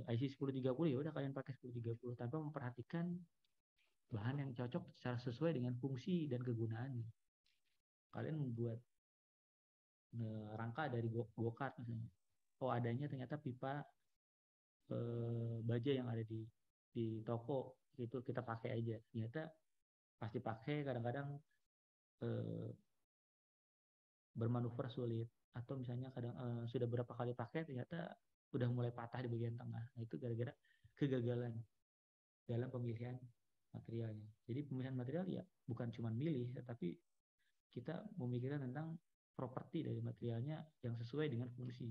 IC 1030 ya udah kalian pakai 1030 tanpa memperhatikan bahan yang cocok secara sesuai dengan fungsi dan kegunaannya. Kalian membuat rangka dari go-kart misalnya. Oh adanya ternyata pipa baja yang ada di toko itu kita pakai aja. Ternyata pas dipakai kadang-kadang bermanuver sulit, atau misalnya kadang sudah berapa kali pakai ternyata udah mulai patah di bagian tengah. Nah, itu gara-gara kegagalan dalam pemilihan materialnya. Jadi pemilihan material ya bukan cuma milih, tetapi kita memikirkan tentang properti dari materialnya yang sesuai dengan fungsi.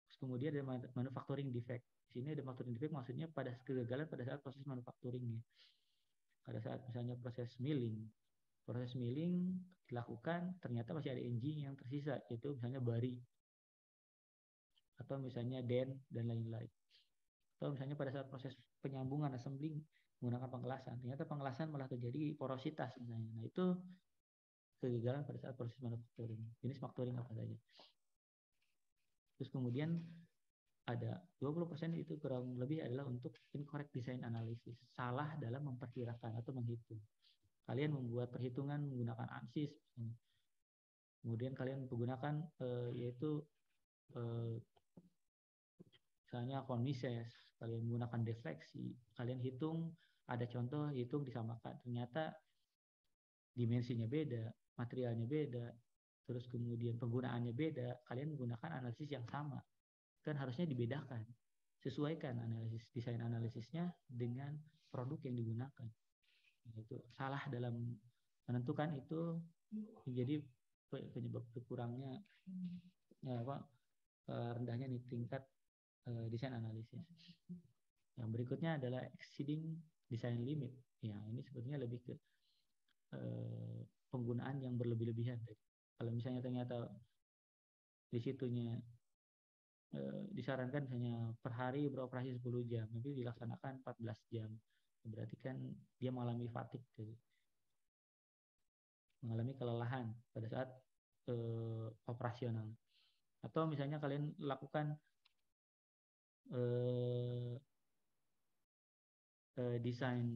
Terus kemudian ada manufacturing defect. Di sini ada manufacturing defect maksudnya pada kegagalan pada saat proses manufacturingnya. Pada saat misalnya proses milling dilakukan, ternyata masih ada engine yang tersisa, yaitu misalnya bari atau misalnya den dan lain-lain. Atau misalnya pada saat proses penyambungan assembling menggunakan pengelasan, ternyata pengelasan malah terjadi porositas misalnya. Nah, itu kegagalan pada saat proses manufacturing. Jenis manufacturing apa saja. Terus kemudian ada 20% itu kurang lebih adalah untuk incorrect design analysis, salah dalam memperkirakan atau menghitung. Kalian membuat perhitungan menggunakan ANSYS, kemudian kalian menggunakan yaitu misalnya Conmises, kalian menggunakan defleksi, kalian hitung, ada contoh hitung disamakan, ternyata dimensinya beda, materialnya beda, terus kemudian penggunaannya beda, kalian menggunakan analisis yang sama, kan harusnya dibedakan, sesuaikan desain analisisnya dengan produk yang digunakan. Itu salah dalam menentukan, itu menjadi penyebab berkurangnya rendahnya nih tingkat desain analisis. Yang berikutnya adalah exceeding design limit. Ya, ini sebetulnya lebih ke penggunaan yang berlebih-lebihan. Kalau misalnya ternyata di situnya disarankan misalnya per hari beroperasi 10 jam, tapi dilaksanakan 14 jam. Berarti kan dia mengalami fatigue, mengalami kelelahan pada saat operasional. Atau misalnya kalian lakukan desain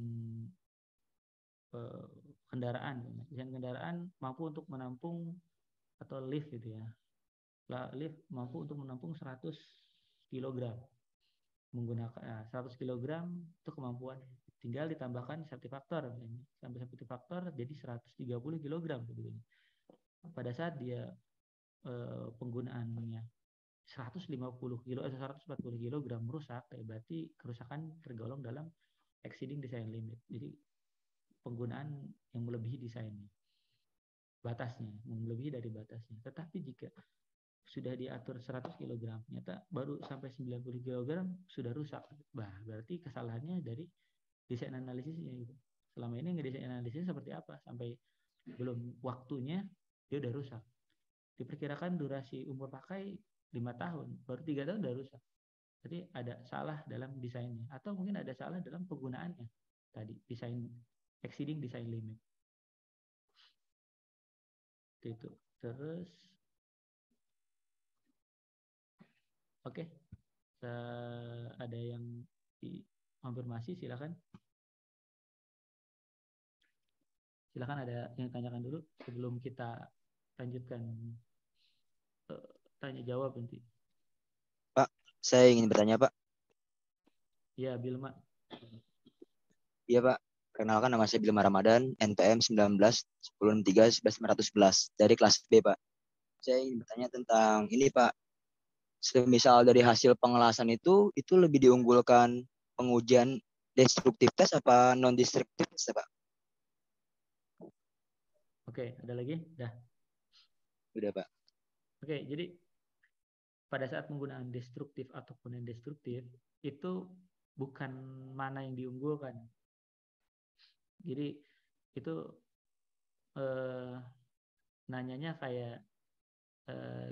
kendaraan mampu untuk menampung, atau lift gitu ya. Lift mampu untuk menampung 100 kg. Menggunakan 100 kg itu kemampuan. Tinggal ditambahkan safety factor, sampai safety factor jadi 130 kg gitu. Pada saat dia penggunaannya 150 kg atau 140 kg merusak, berarti kerusakan tergolong dalam exceeding design limit. Jadi penggunaan yang melebihi desainnya, batasnya, melebihi dari batasnya. Tetapi jika sudah diatur 100 kg, ternyata baru sampai 90 kg sudah rusak, berarti kesalahannya dari desain analisisnya gitu. Selama ini ngedesain analisisnya seperti apa, sampai belum waktunya dia udah rusak. Diperkirakan durasi umur pakai 5 tahun, baru 3 tahun udah rusak. Jadi ada salah dalam desainnya, atau mungkin ada salah dalam penggunaannya tadi, desain exceeding design limit. Itu. Terus oke. Ada yang dikonfirmasi, silakan. Silakan, ada yang tanyakan dulu sebelum kita lanjutkan tanya jawab nanti. Pak, saya ingin bertanya, Pak. Ya, Bilma. Iya, Pak. Perkenalkan, nama saya Bilma Ramadan, NPM 19 10 3 11 dari kelas B, Pak. Saya ingin bertanya tentang ini, Pak. Semisal dari hasil pengelasan itu lebih diunggulkan pengujian destruktif tes apa non-destruktif tes, Pak? Oke, ada lagi? Dah. Udah, Pak. Oke, jadi pada saat penggunaan destruktif ataupun non destruktif itu bukan mana yang diunggulkan. Jadi itu nanyanya kayak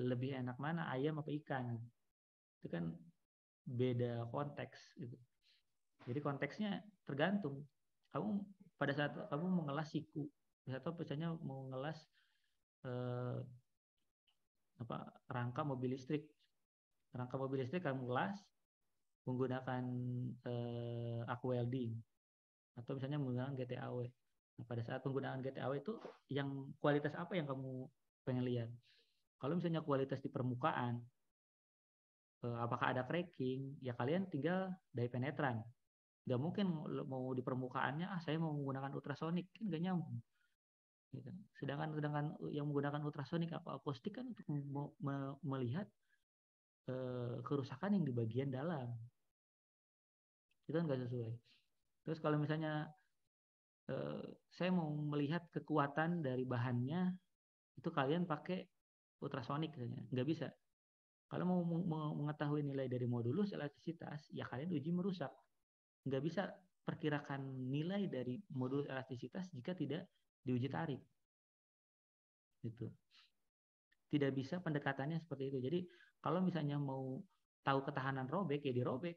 lebih enak mana, ayam apa ikan? Itu kan beda konteks gitu. Jadi konteksnya tergantung. Kamu pada saat kamu mengelas siku, atau misalnya mengelas rangka mobil listrik. Rangka mobil listrik kamu gelas menggunakan arc welding, atau misalnya menggunakan GTAW. Nah, pada saat penggunaan GTAW itu yang kualitas apa yang kamu pengen lihat? Kalau misalnya kualitas di permukaan, apakah ada cracking, ya kalian tinggal dye penetran. Nggak mungkin mau di permukaannya, saya mau menggunakan ultrasonik, kan nggak nyambung. Gitu. Sedangkan yang menggunakan ultrasonik atau akustik kan untuk melihat kerusakan yang di bagian dalam. Itu kan nggak sesuai. Terus kalau misalnya saya mau melihat kekuatan dari bahannya, itu kalian pakai ultrasonik misalnya. Nggak bisa. Kalau mau mengetahui nilai dari modulus elastisitas, ya kalian uji merusak. Nggak bisa perkirakan nilai dari modulus elastisitas jika tidak diuji tarik. Gitu. Tidak bisa pendekatannya seperti itu. Jadi kalau misalnya mau tahu ketahanan robek, ya dirobek.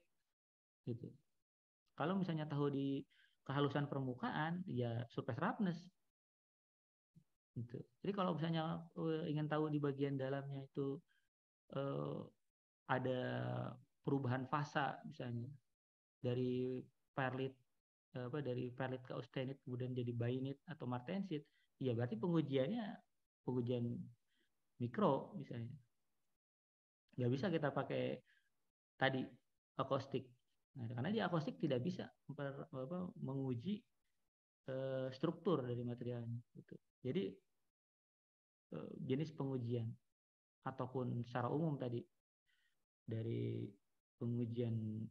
Gitu. Kalau misalnya tahu di kehalusan permukaan, ya surface roughness. Gitu. Jadi kalau misalnya ingin tahu di bagian dalamnya itu ada perubahan fasa misalnya dari perlit dari perlit ke austenit kemudian jadi bainit atau martensit, ya berarti pengujian mikro misalnya. Nggak bisa kita pakai tadi akustik. Nah, karena di akustik tidak bisa menguji struktur dari materialnya. Gitu. Jadi jenis pengujian ataupun secara umum tadi dari pengujian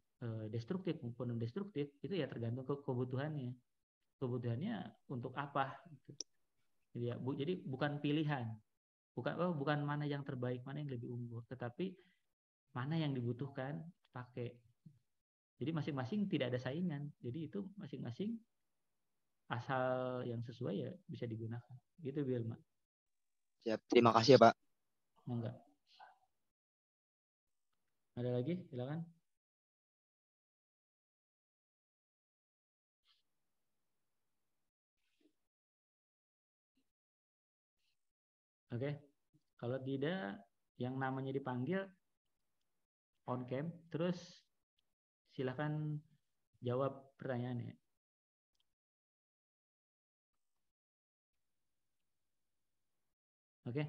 destruktif maupun non destruktif itu ya tergantung ke kebutuhannya untuk apa gitu. Jadi bukan pilihan, bukan mana yang terbaik, mana yang lebih unggul, tetapi mana yang dibutuhkan pakai. Jadi masing-masing tidak ada saingan, jadi itu masing-masing asal yang sesuai ya bisa digunakan gitu Bilma. Siap, terima kasih ya Pak. Enggak. Ada lagi? Silakan. Oke. Kalau tidak, yang namanya dipanggil on cam, terus silakan jawab pertanyaannya. Oke.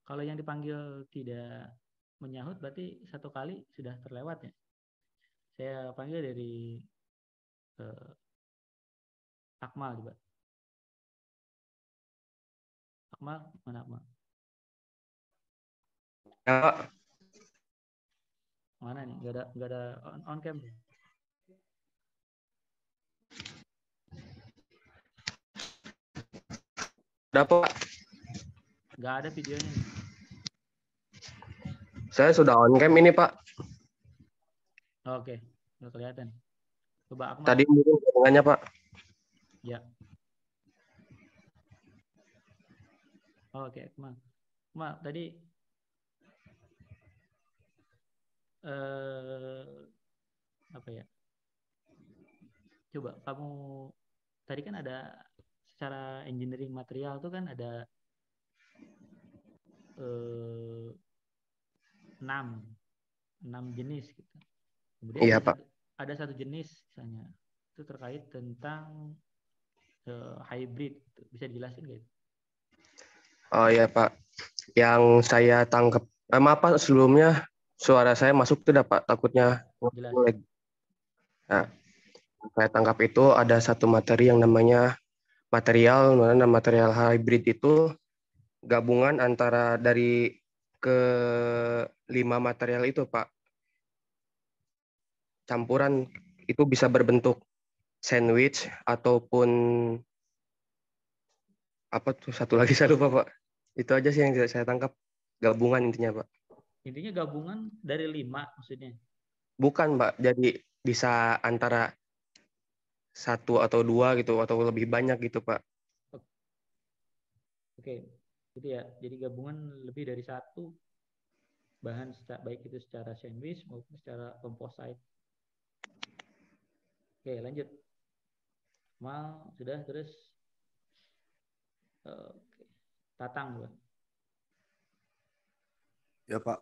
Kalau yang dipanggil tidak menyahut berarti satu kali sudah terlewat ya. Saya panggil dari Akmal juga. Akmal, mana Akmal? Ya, Pak. Mana nih? Gak ada on cam. Ada Pak. Gak ada videonya nih. Saya sudah on cam ini Pak. Oke, udah kelihatan. Coba Akmal. Tadi mungkin jaringannya Pak. Ya. Oke, Akmal. Akmal, tadi apa ya? Coba kamu tadi kan ada secara engineering material tuh kan ada 6 jenis gitu. Kemudian Iya, Pak. ada satu jenis misalnya itu terkait tentang hybrid. Bisa dijelasin nggak? Oh iya Pak. Yang saya tangkap, maaf Pak, sebelumnya suara saya masuk tuh Pak, takutnya Jelas. Nah, saya tangkap itu ada satu materi yang namanya material hybrid itu gabungan antara dari ke 5 material itu Pak. Campuran itu bisa berbentuk sandwich ataupun apa tuh satu lagi saya lupa Pak. Itu aja sih yang saya tangkap, gabungan intinya Pak. Intinya gabungan dari 5 maksudnya. Bukan Pak, jadi bisa antara 1 atau 2 gitu atau lebih banyak gitu Pak. Oke, gitu ya. Jadi gabungan lebih dari 1 bahan baik itu secara sandwich maupun secara composite. Oke, lanjut. Mal sudah, terus Tatang Pak. Ya Pak.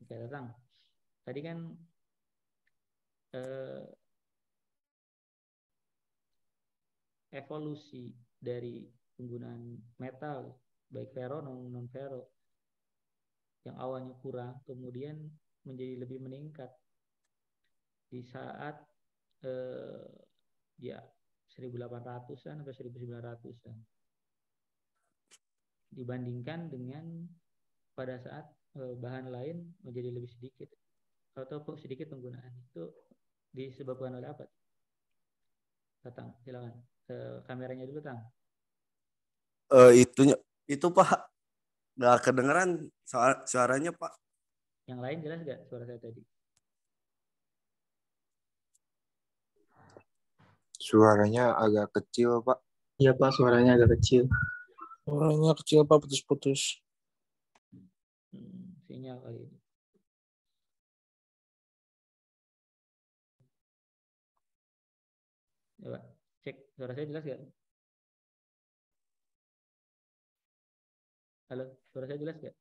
Oke, Tatang. Tadi kan evolusi dari penggunaan metal baik ferro non ferro yang awalnya kurang kemudian menjadi lebih meningkat di saat ya 1800-an atau 1900-an dibandingkan dengan pada saat bahan lain menjadi lebih sedikit atau sedikit penggunaan. Itu disebabkan oleh apa? Tatang, silakan. Kameranya dulu, Tang. Itu Pak, nggak kedengeran suaranya Pak. Yang lain jelas nggak suara saya tadi? Suaranya agak kecil Pak. Iya Pak, suaranya agak kecil. Suaranya kecil Pak, putus-putus. Sinyal kali ini. Coba cek suara saya jelas nggak? Halo, suara saya jelas nggak?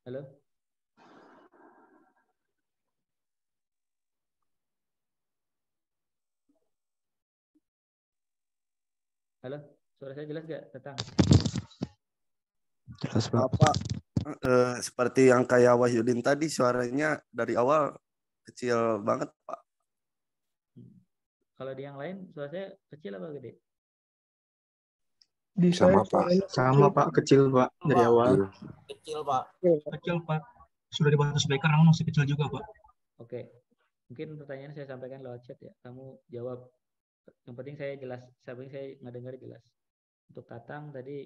Halo? Halo, suara saya jelas nggak, Tatang? Jelas Pak. Pak, seperti yang kayak Wahyudin tadi, suaranya dari awal kecil banget Pak. Kalau di yang lain suara saya kecil apa gede? Di Sama, saya Pak. sama Pak, kecil Pak dari awal. Kecil Pak. Kecil Pak. Sudah dibantu speaker, namun masih kecil juga Pak. Oke, mungkin pertanyaan saya sampaikan lewat chat ya. Kamu jawab. Yang penting saya jelas. Yang penting saya ngedengar jelas. Untuk Tatang tadi.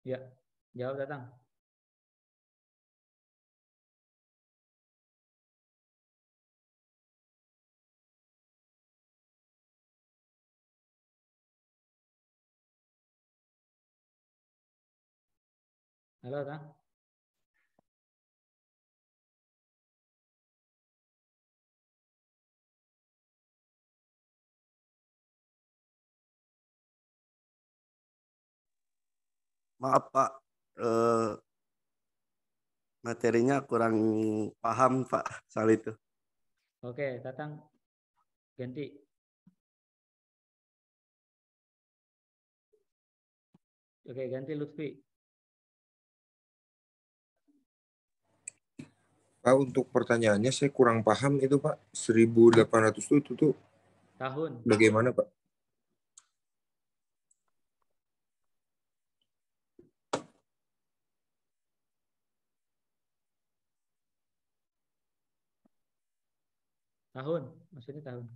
Ya, jawab Tatang. Halo, Tatang. Maaf Pak, materinya kurang paham Pak soal itu. Oke, Tatang ganti. Oke, ganti Lutfi. Pak, untuk pertanyaannya saya kurang paham itu Pak. 1.800 itu tuh Tahun. bagaimana Pak? Tahun, maksudnya tahun.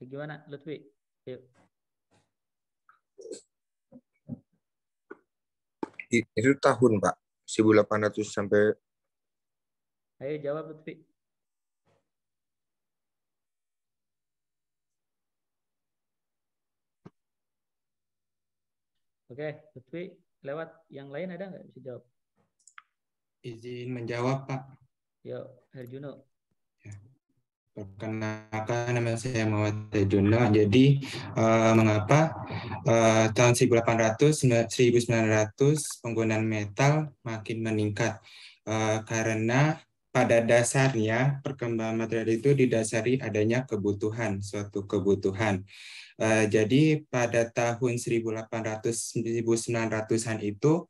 Gimana, Lutfi? Yuk. Itu tahun Pak. 1.800 sampai. Ayo jawab, Lutfi. Oke, Lutfi lewat. Yang lain ada nggak bisa jawab? Izin menjawab, Pak. Yuk, Herjuno. Ya. Perkenalkan, nama saya Muhammad Herjuno. Jadi, mengapa tahun 1900 penggunaan metal makin meningkat? Karena pada dasarnya perkembangan material itu didasari adanya kebutuhan, suatu kebutuhan. Jadi pada tahun 1800-1900-an itu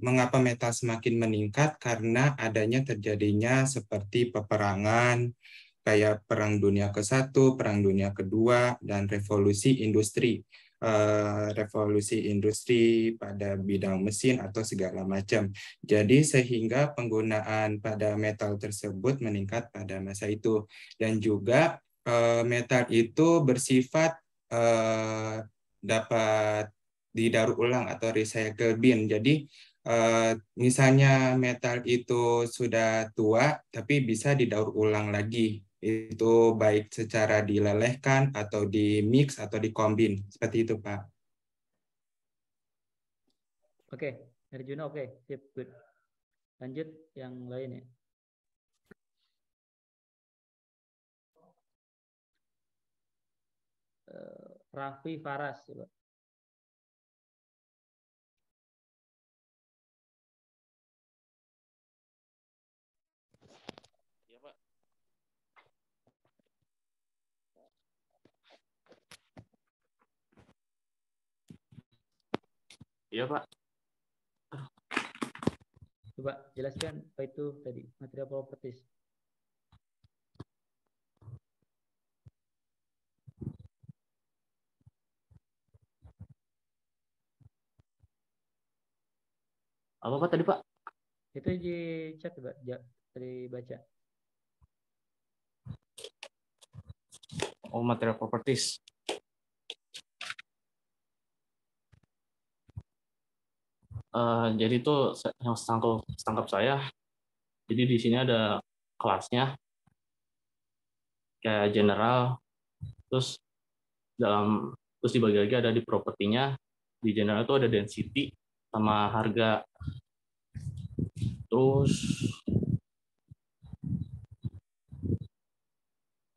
mengapa metal semakin meningkat? Karena adanya terjadinya seperti peperangan, kayak Perang Dunia ke-1, Perang Dunia ke-2, dan revolusi industri. Revolusi industri pada bidang mesin atau segala macam. Jadi sehingga penggunaan pada metal tersebut meningkat pada masa itu. Dan juga metal itu bersifat dapat didaur ulang atau recycle bin. Jadi misalnya metal itu sudah tua tapi bisa didaur ulang lagi. Itu baik secara dilelehkan atau di mix atau dikombin. Seperti itu, Pak. Oke, Arjuna oke, sip, good. Lanjut yang lain ya. Raffi Faras coba. Iya, Pak. Iya, Pak. Coba jelaskan apa itu tadi material properties. Apa Pak tadi, Pak? Itu di chat coba, tadi baca. Oh, material properties. Jadi itu yang setangkap saya. Jadi di sini ada kelasnya kayak general, terus dibagi lagi ada di propertinya. Di general itu ada density sama harga. Terus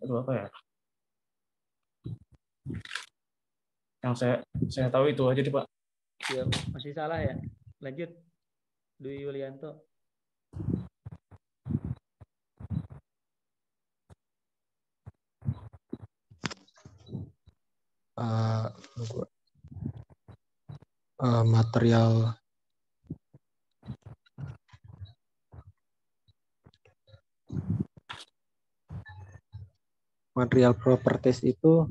aduh apa ya? Yang saya tahu itu aja deh, Pak. Ya, masih salah ya. Lanjut. Dwi Yulianto. Material properties itu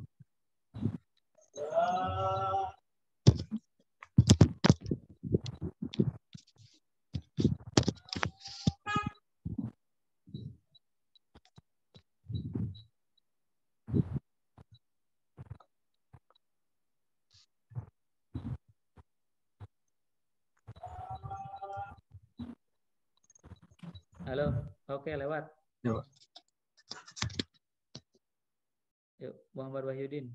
Halo, oke lewat. Yuk. Yuk, Muhammad Wahyudin.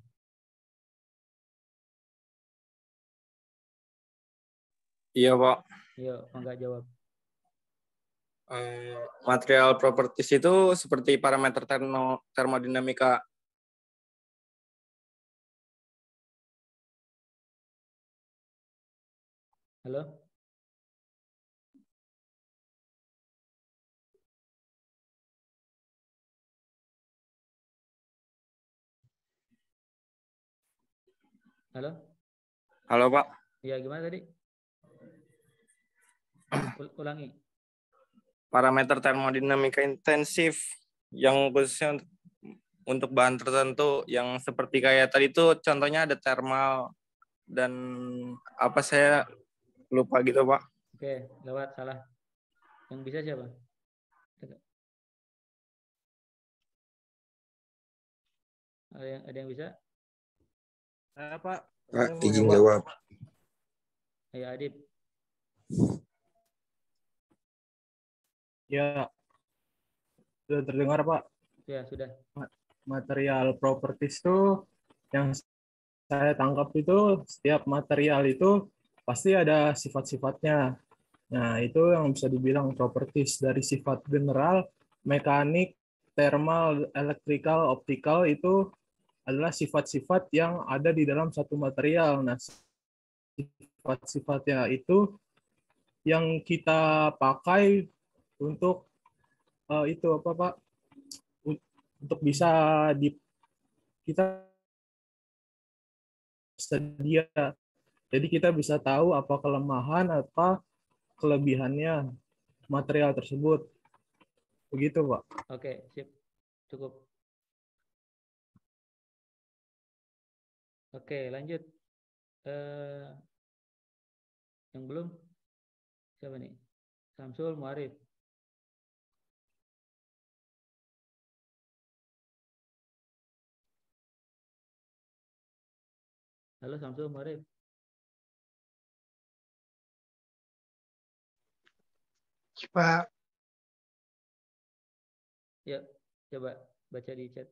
Iya, Pak. Yuk, enggak jawab. Material properties itu seperti parameter termodinamika. Halo? Halo? Halo, Pak. Iya, gimana tadi? Ulangi. Parameter termodinamika intensif yang khususnya untuk bahan tertentu yang seperti kayak tadi itu contohnya ada thermal dan apa saya lupa gitu, Pak. Oke, lewat salah. Yang bisa siapa? Ada yang bisa? Saya, Pak. Pak, Saya mau izin jawab. jawab. Ayo Adib. Ya, sudah terdengar, Pak. Ya, sudah. Material properties itu yang saya tangkap itu setiap material itu pasti ada sifat-sifatnya. Nah, itu yang bisa dibilang properties dari sifat general, mekanik, thermal, electrical, optical itu adalah sifat-sifat yang ada di dalam satu material. Nah, sifat-sifatnya itu yang kita pakai untuk itu apa, Pak? Untuk bisa kita sedia. Jadi kita bisa tahu apa kelemahan, apa kelebihannya material tersebut. Begitu, Pak. Oke, sip. Cukup. Oke, lanjut. Yang belum? Siapa nih? Samsul Muarif. Halo Samsul Muarif. Pak, Ya, coba baca di chat.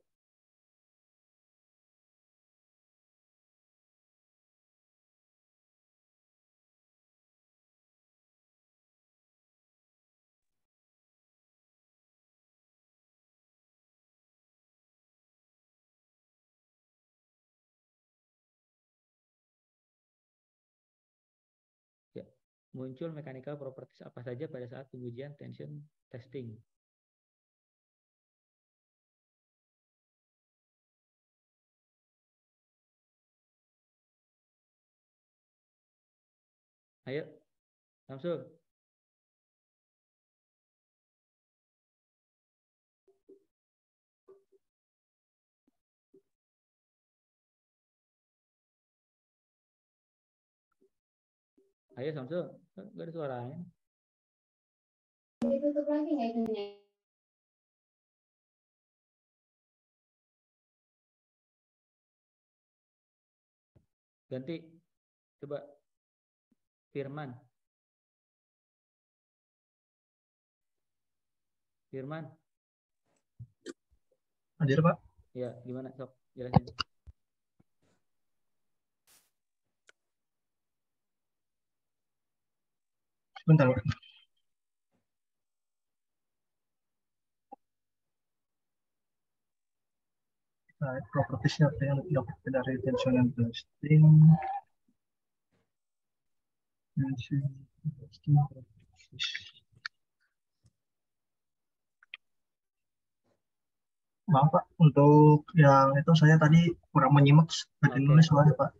Ya, muncul mechanical properties apa saja pada saat pengujian tension testing. Ayo, Samsul. Ayo Samsul, nggak ada suaranya. Ditutup lagi nggak itunya? Ganti, coba Firman. Firman. Hadir, Pak. Ya, gimana sok jelasin. Bentar, Pak. Nah, propertiesnya apa yang dapat dari tension and testing. Tension testing properties. Maaf Pak, untuk yang itu saya tadi kurang menyimak baca Oke. nulis soalnya Pak.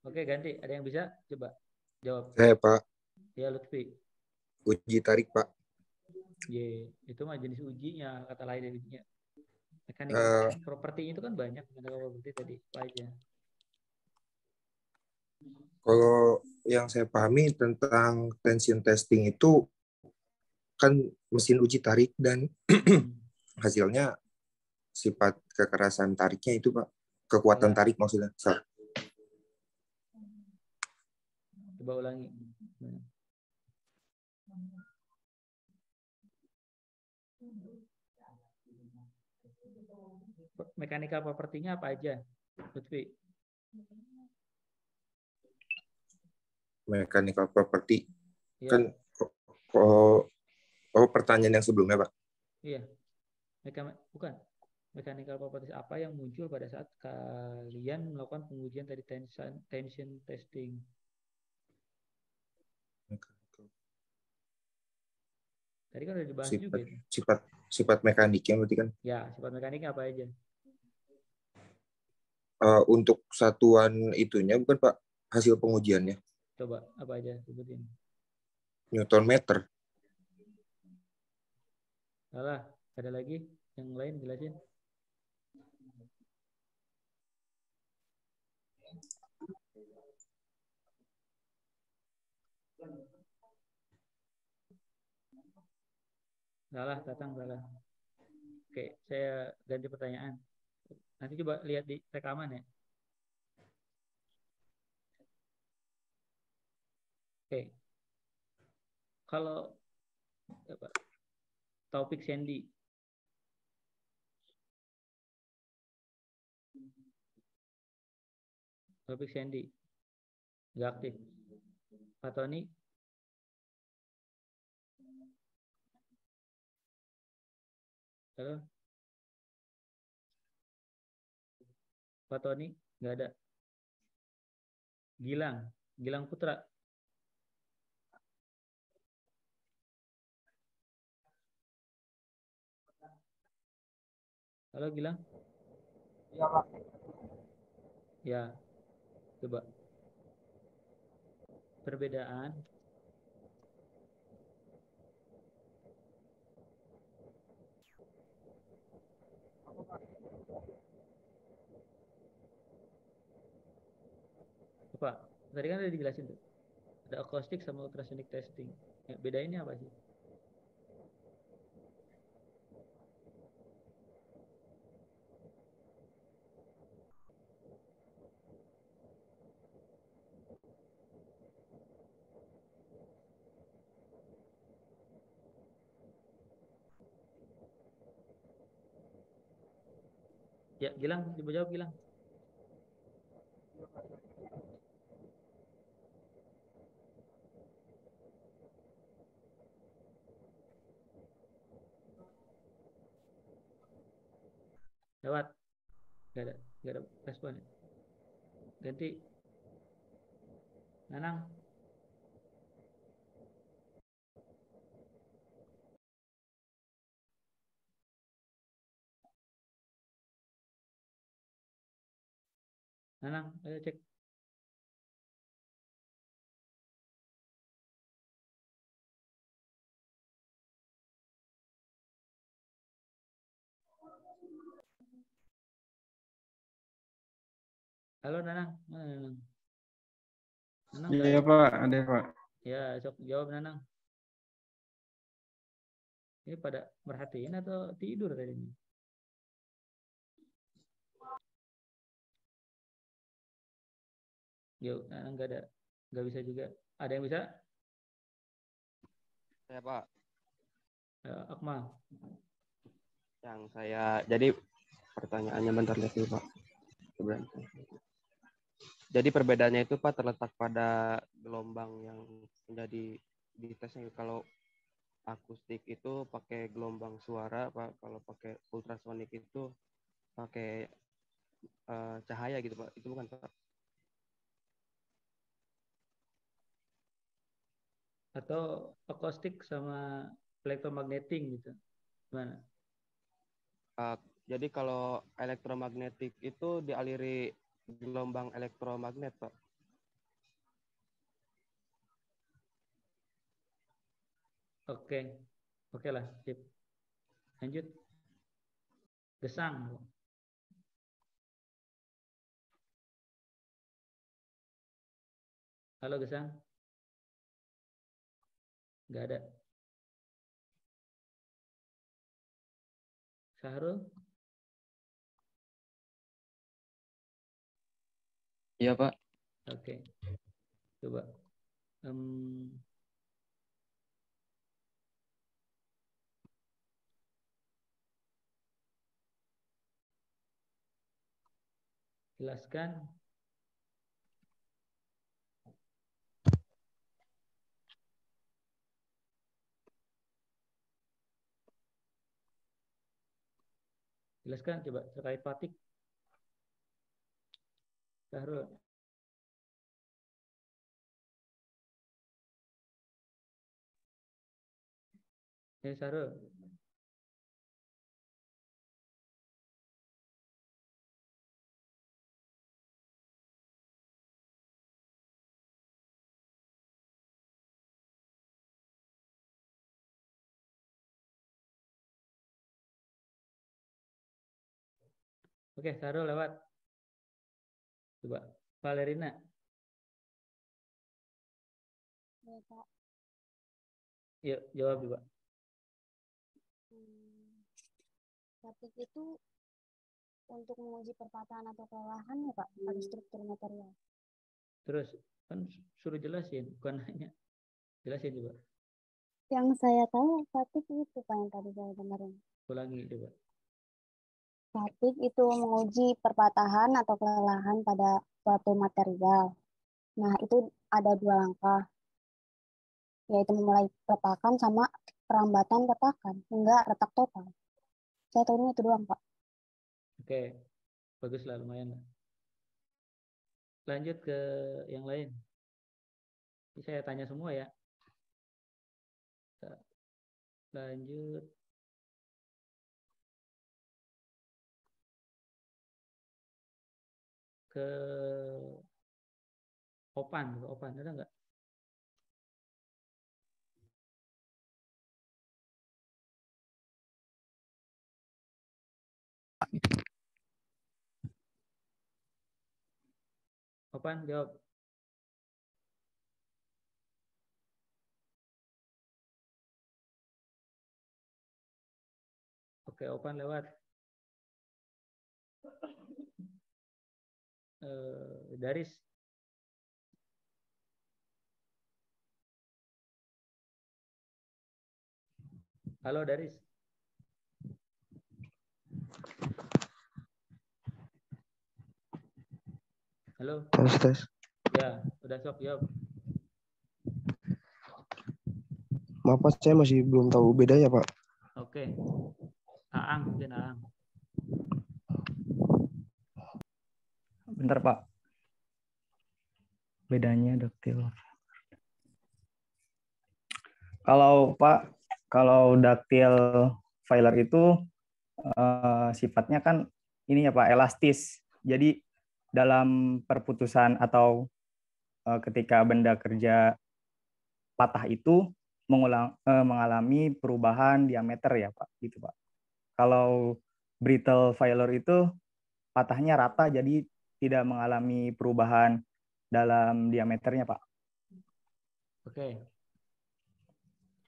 Oke, ganti. Ada yang bisa? Coba jawab. Saya Pak, Ya, Lutfi. uji tarik Pak. Y, itu mah jenis ujinya, kata lain dari ujinya. Eh, Mechanical property itu kan banyak, mechanical property tadi apa aja. Kalau yang saya pahami tentang tension testing itu kan mesin uji tarik dan hasilnya sifat kekerasan tariknya itu Pak, kekuatan Salah. tarik maksudnya. Salah. Coba ulangi. Mechanical property-nya apa aja, Lutfi? Mechanical property Iya. kan oh pertanyaan yang sebelumnya Pak. Iya. Bukan. Mechanical properties apa yang muncul pada saat kalian melakukan pengujian dari tension testing? Tadi kan udah dibahas juga itu. Sifat mekaniknya berarti kan. Ya, sifat mekaniknya apa aja? Untuk satuan itunya bukan Pak, hasil pengujiannya. Coba apa aja sebutin. Newton meter. Salah. Ada lagi yang lain jelasin. Salah, Tatang salah. Oke, saya ganti pertanyaan. Nanti coba lihat di rekaman ya. Oke. Kalau apa, Taufik Sandy. Taufik Sandy. Nggak aktif. Pak Tony. Halo. Pak Tony. Nggak ada. Gilang Putra. Halo Gilang. Iya Pak. Ya, coba. Perbedaan apa? Tadi kan udah dijelasin tuh. Ada akustik sama ultrasonic testing. Ya, bedainnya apa sih? Ya, Gilang, coba jawab Gilang. Lewat. Gak ada respon. Ganti. Nanang. Nanang, ayo cek. Halo Nanang, mana Nanang? Nanang Iya Pak, ada Pak. Ya, sok jawab Nanang. Ini pada merhatiin atau tidur tadi ini? Yuk, Nanang nggak bisa juga. Ada yang bisa? Saya Pak, Akmal. yang saya jadi pertanyaannya bentar lihat dulu Pak. Jadi perbedaannya itu Pak terletak pada gelombang yang menjadi di tesnya. Kalau akustik itu pakai gelombang suara Pak, kalau pakai ultrasonik itu pakai cahaya gitu Pak. Itu bukan Pak? Atau akustik sama elektromagnetik gitu. Gimana? Jadi kalau elektromagnetik itu dialiri gelombang elektromagnet Pak. Oke lah, sip. Lanjut. Gesang. Halo Gesang. Nggak ada. Sahrul. Iya Pak. Oke. Coba. Jelaskan coba terkait fatik. Sahrul. Sahrul. Oke, Sahrul lewat. Coba Valerina. Ya, Pak. Yuk, jawab coba. Fatik itu untuk menguji perpatahan atau kelelahan ya Pak, pada struktur material. Terus kan suruh jelasin, bukan hanya jelasin coba. Yang saya tahu fatik itu Pak yang tadi saya dengerin. Ulangi coba. Fatik itu menguji perpatahan atau kelelahan pada suatu material. Nah, itu ada 2 langkah, yaitu memulai retakan sama perambatan retakan hingga retak total. Saya tahu itu doang, Pak. Oke, bagus lah, lumayan lah. Lanjut ke yang lain. Ini saya tanya semua ya. Lanjut. Ke Opan ada nggak? Opan jawab. Oke, Opan lewat. Daris. Halo Daris. Halo? Tes. Ya, udah sok, jawab. Maaf Pak, saya masih belum tahu bedanya Pak. Oke. Aang, mungkin Aang. Bentar Pak. Bedanya ductile. Kalau Pak, kalau ductile filer itu sifatnya kan ini ya Pak, elastis. Jadi dalam perputusan atau ketika benda kerja patah itu mengalami perubahan diameter ya Pak, gitu Pak. Kalau brittle filer itu patahnya rata jadi tidak mengalami perubahan dalam diameternya Pak. Oke.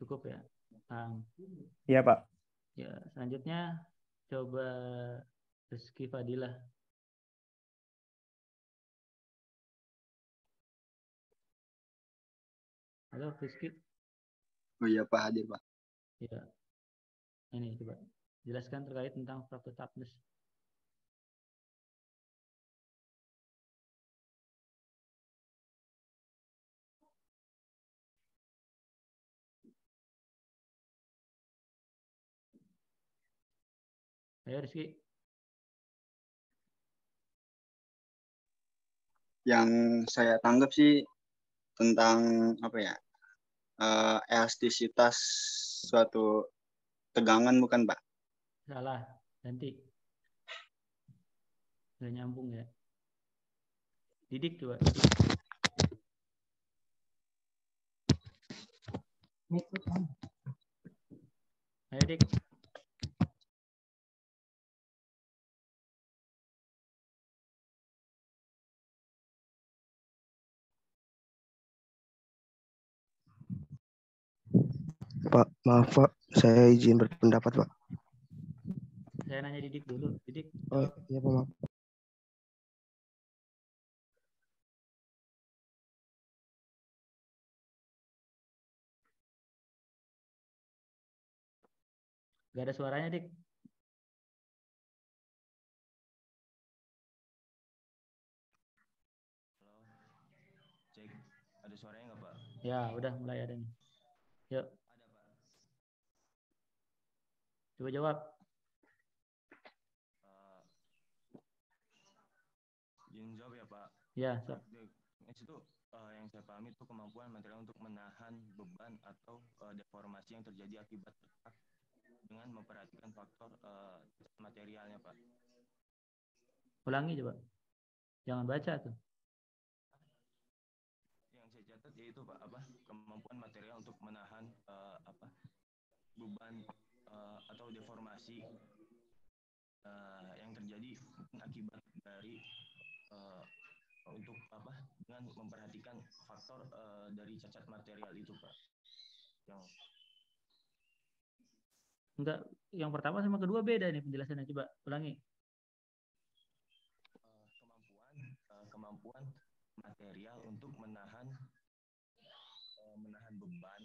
Cukup ya, Aang. Iya Pak. Ya, selanjutnya coba Rizky Fadilah. Halo, Rizky. Oh iya Pak, hadir Pak. Ya, ini coba jelaskan terkait tentang faktor toughness. Ayo Rizky. Yang saya tanggap sih tentang apa ya, elastisitas suatu tegangan bukan Pak? Salah, ganti. Nggak nyambung ya. Didik coba. Ayo Dik. Pak, maaf Pak, saya izin berpendapat Pak. Saya nanya Didik dulu. Didik. Oh iya Pak, maaf. Gak ada suaranya Dik. Cek, ada suaranya nggak Pak? Ya, udah mulai ada nih. Yuk. Ada Pak. Coba jawab. Izin jawab ya Pak. Ya, sok. Di situ yang saya pahami itu kemampuan material untuk menahan beban atau deformasi yang terjadi akibat retak dengan memperhatikan faktor materialnya Pak. Ulangi coba. Jangan baca tuh. Yang saya catat yaitu Pak kemampuan material untuk menahan beban atau deformasi yang terjadi akibat dari untuk dengan memperhatikan faktor dari cacat material itu Pak. Enggak, yang pertama sama kedua beda nih penjelasannya. Coba ulangi. Kemampuan material untuk menahan beban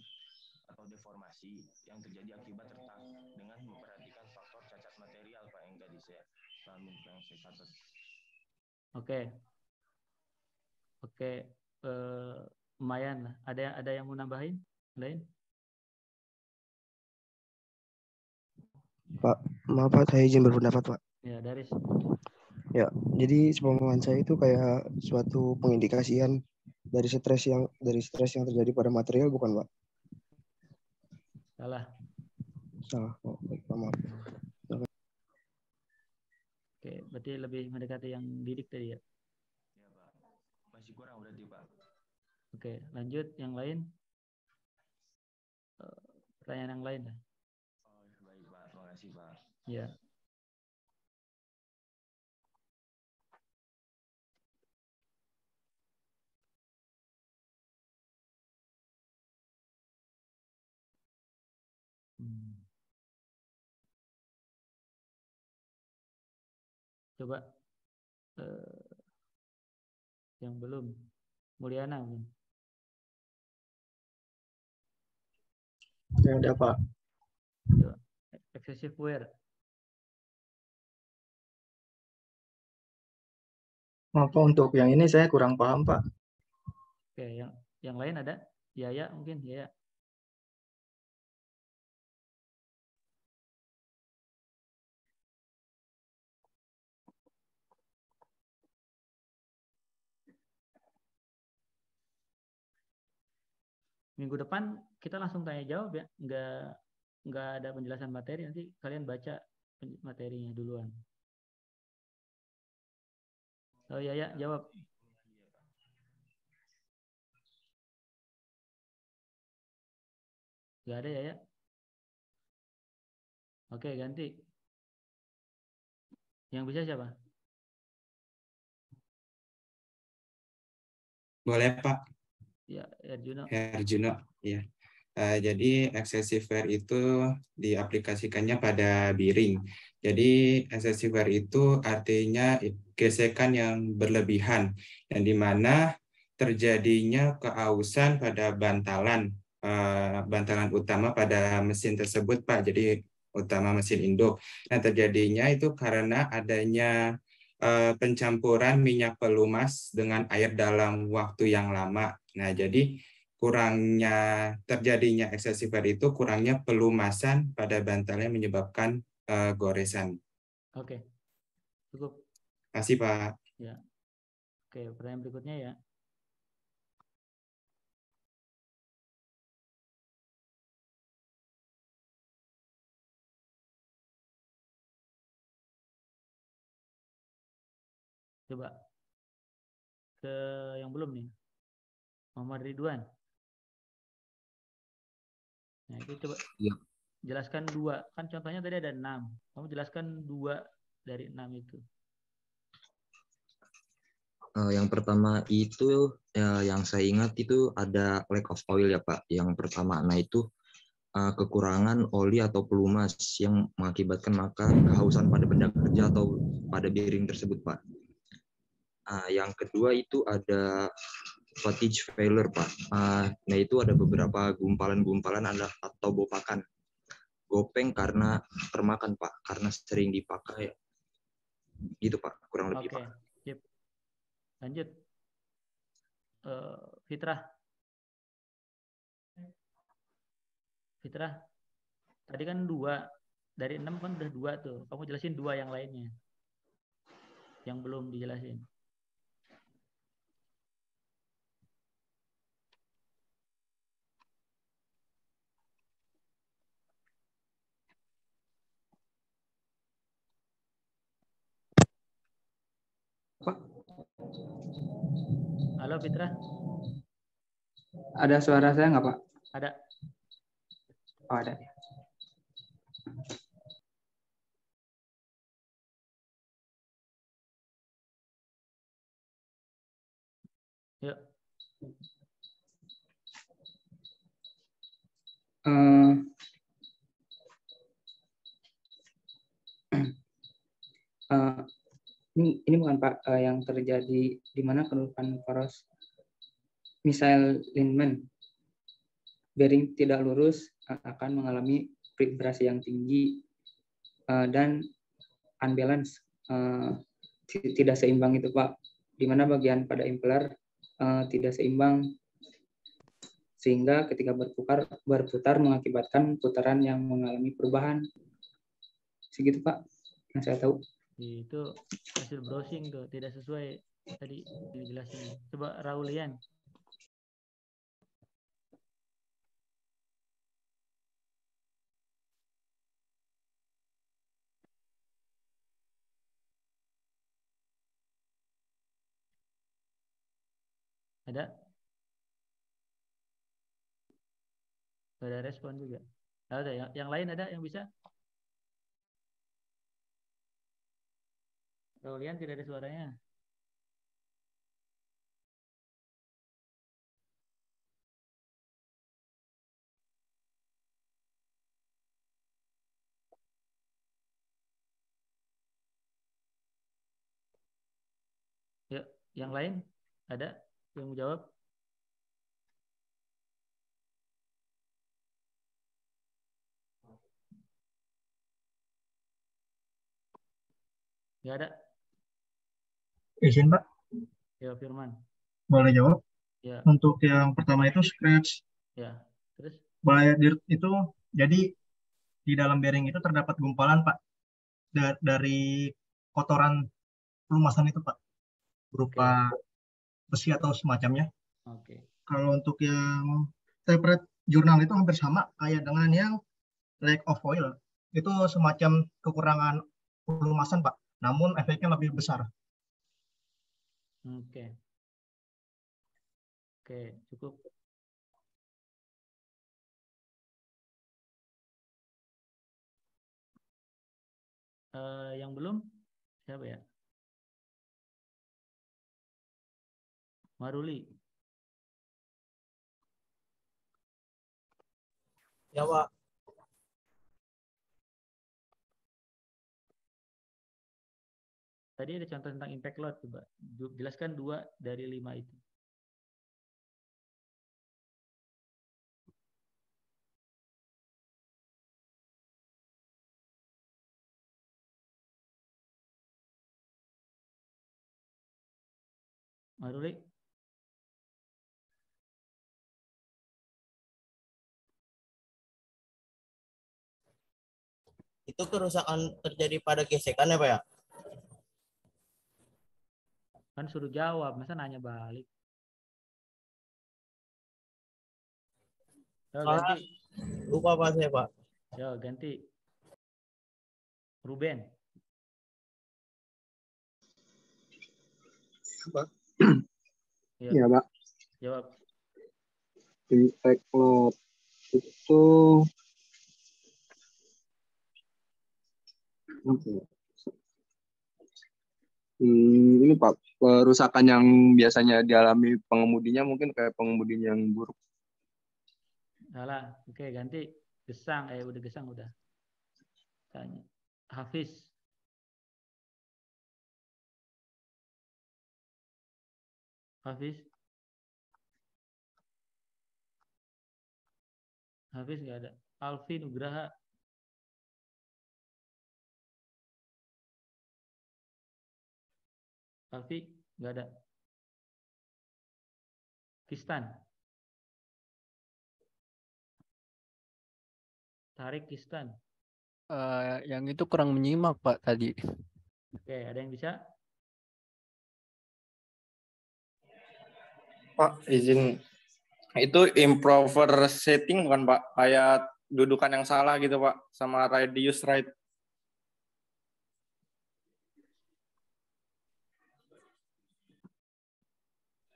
atau deformasi yang terjadi akibat retak dengan memperhatikan faktor cacat material Pak yang tadi saya pahami, yang saya catat. Oke, lumayan lah. Ada yang mau nambahin lain? Pak, maaf Pak, saya izin berpendapat Pak. Ya, Daris. Ya, jadi sepemahaman saya itu kayak suatu pengindikasian dari stres yang terjadi pada material, bukan Pak? Salah. Oh, baik, maaf. Oke, berarti lebih mendekati yang Didik tadi ya? Ya Pak, masih kurang berarti Pak. Oke, lanjut yang lain. Pertanyaan yang lain lah. Oh, baik Pak, terima kasih Pak. Ya. Coba yang belum, Mulyana mungkin. Ya, ada Pak. Coba. Excessive wear. Maaf Pak, untuk yang ini saya kurang paham Pak. Oke, yang lain ada? Yaya mungkin, Yaya. Minggu depan kita langsung tanya jawab ya, nggak ada penjelasan materi, nanti kalian baca materinya duluan. Oh ya, jawab. Nggak ada ya? Oke, ganti. Yang bisa siapa? Boleh Pak. Ya, Herjuno. Herjuno, ya. Jadi excessive wear itu diaplikasikannya pada bearing. Jadi excessive wear itu artinya gesekan yang berlebihan, yang dimana terjadinya keausan pada bantalan utama pada mesin tersebut, Pak. Jadi utama mesin induk. Nah, terjadinya itu karena adanya pencampuran minyak pelumas dengan air dalam waktu yang lama. Nah, jadi kurangnya terjadinya excessive wear itu kurangnya pelumasan pada bantalnya menyebabkan goresan. Oke, cukup. Terima kasih Pak. Ya. Oke, pertanyaan berikutnya ya. Coba ke yang belum nih. Muhammad Ridwan. Nah, itu coba jelaskan 2. Kan contohnya tadi ada 6. Kamu jelaskan 2 dari 6 itu. Yang pertama itu yang saya ingat itu ada lack of oil ya Pak. Yang pertama, nah itu kekurangan oli atau pelumas yang mengakibatkan maka kehausan pada benda kerja atau pada bearing tersebut Pak. Yang kedua itu ada fatigue failure Pak. Nah itu ada beberapa gumpalan-gumpalan atau bopakan. Gopeng karena termakan Pak, karena sering dipakai. Gitu Pak, kurang lebih Pak. Sip. Lanjut. Fitrah. Fitrah. Tadi kan 2. Dari 6 kan udah 2 tuh. Kamu jelasin 2 yang lainnya. Yang belum dijelasin. Halo Fitrah. Ada suara saya nggak Pak? Ada. Oh, ada. Yuk. Ini bukan Pak yang terjadi di mana kerusakan poros misal lineman bearing tidak lurus akan mengalami vibrasi yang tinggi dan unbalance, tidak seimbang itu Pak, di mana bagian pada impeller tidak seimbang sehingga ketika berputar mengakibatkan putaran yang mengalami perubahan. Segitu Pak yang saya tahu. Itu hasil browsing tuh, tidak sesuai tadi dijelasin. Coba Raulian. Ada? Ada respon juga. Ada yang lain ada yang bisa? Raulian tidak ada suaranya. Ya, yang lain ada yang mau jawab? Nggak ada. Izin Pak. Ya, Firman. Boleh jawab? Ya, Untuk yang pertama itu scratch. ya. Terus? Biodirt itu jadi di dalam bearing itu terdapat gumpalan Pak dari kotoran pelumasan itu Pak, berupa besi atau semacamnya. Oke. Kalau untuk yang separate jurnal itu hampir sama kayak dengan yang lack of oil. Itu semacam kekurangan pelumasan Pak, namun efeknya lebih besar. Oke. Oke, cukup. Yang belum siapa ya? Maruli. Ya, Pak. Tadi ada contoh tentang impact load, coba jelaskan 2 dari 5 itu. Maruli. Itu kerusakan terjadi pada gesekan ya, Pak ya? Kan suruh jawab, masa nanya balik. Yo, ganti. Lupa Pak saya, Pak. Yo, ganti. Ruben. Pak. Yo. Ya, Pak. Jawab. Impact load itu ini Pak, kerusakan yang biasanya dialami pengemudinya mungkin kayak pengemudinya yang buruk. Salah. Oke, ganti. Gesang. Udah gesang udah. Tanya. Hafiz. Hafiz. Hafiz nggak ada. Alfi Nugraha. Alfi nggak ada. Kistan. Tarik Kistan. Yang itu kurang menyimak Pak tadi. Oke, ada yang bisa? Pak, izin. Itu improper setting bukan Pak? Kayak dudukan yang salah gitu Pak, sama radius right.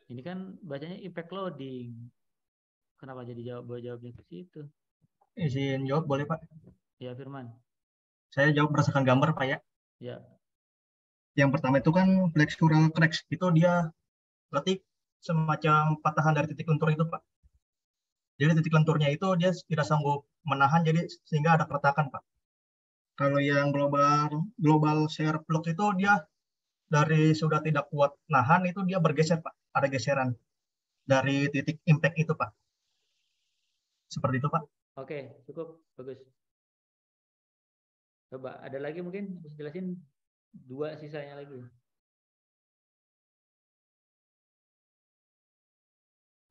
Ini kan bacanya impact loading. Kenapa jadi jawabnya ke situ? Izin jawab boleh Pak? Ya, Firman. Saya jawab berdasarkan gambar Pak ya. Ya. Yang pertama itu kan flexural cracks, itu dia letik semacam patahan dari titik lentur itu Pak. Jadi titik lenturnya itu dia tidak sanggup menahan, jadi sehingga ada keretakan Pak. Kalau yang global shear flux itu dia dari sudah tidak kuat nahan itu dia bergeser Pak, ada geseran dari titik impact itu Pak. Seperti itu Pak. Oke, cukup bagus. Coba ada lagi mungkin bisa jelasin 2 sisanya lagi.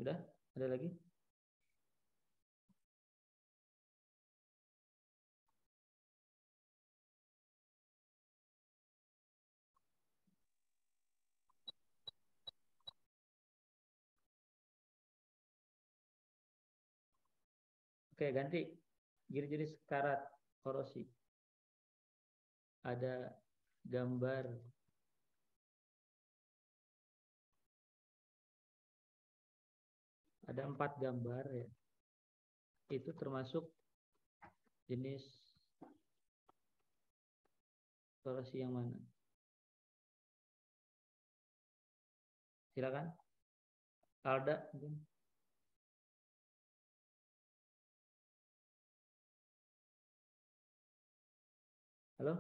Sudah? Ada lagi? Oke, ganti. Jenis karat korosi. Ada gambar. Ada 4 gambar ya. Itu termasuk jenis korosi yang mana? Silakan. Alda mungkin. Halo?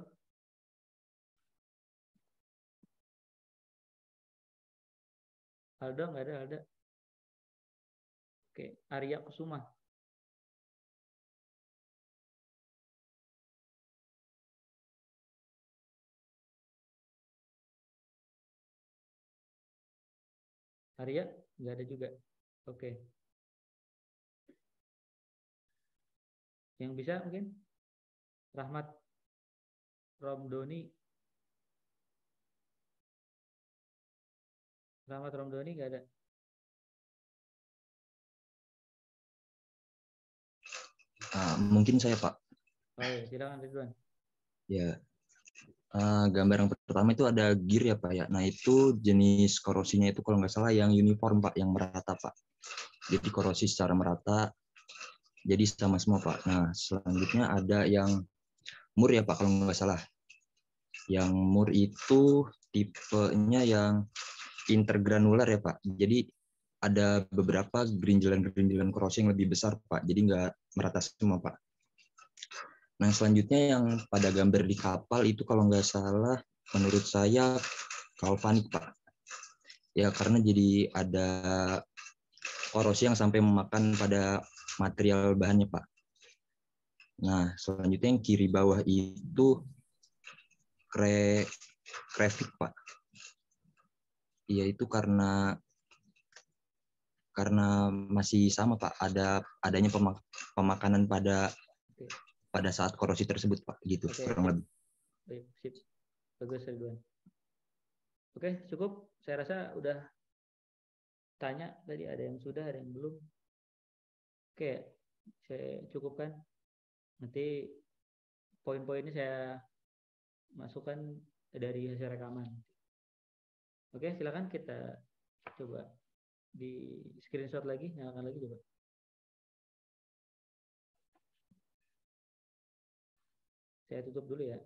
Aldo nggak ada, Alda. Oke, Arya Kusuma. Arya nggak ada juga. Oke. Yang bisa mungkin Rahmat Romdoni. Rahmat Romdoni nggak ada. Mungkin saya Pak. Oh iya, silakan Ridwan. Ya, gambar yang pertama itu ada gear ya Pak ya. Nah itu jenis korosinya itu kalau nggak salah yang uniform Pak, yang merata Pak. Jadi korosi secara merata, jadi sama semua Pak. Nah selanjutnya ada yang mur ya Pak kalau nggak salah. Yang mur itu tipenya yang intergranular ya Pak. Jadi ada beberapa gerinjalan-gerinjalan korosi yang lebih besar Pak. Jadi nggak merata semua Pak. Nah selanjutnya yang pada gambar di kapal itu kalau nggak salah menurut saya galvanik Pak. Ya karena jadi ada korosi yang sampai memakan pada material bahannya Pak. Nah selanjutnya yang kiri bawah itu grafik Pak. Iya itu karena masih sama Pak, adanya pemakanan pada saat korosi tersebut Pak, gitu kurang lebih. Baik, sip. Bagus Ridwan. Oke, cukup. Saya rasa udah tanya tadi, ada yang sudah, ada yang belum. Oke, saya cukupkan. Nanti poin-poinnya saya masukkan dari hasil rekaman. Oke, silakan kita coba di screenshot lagi, nyalakan lagi coba. Saya tutup dulu ya.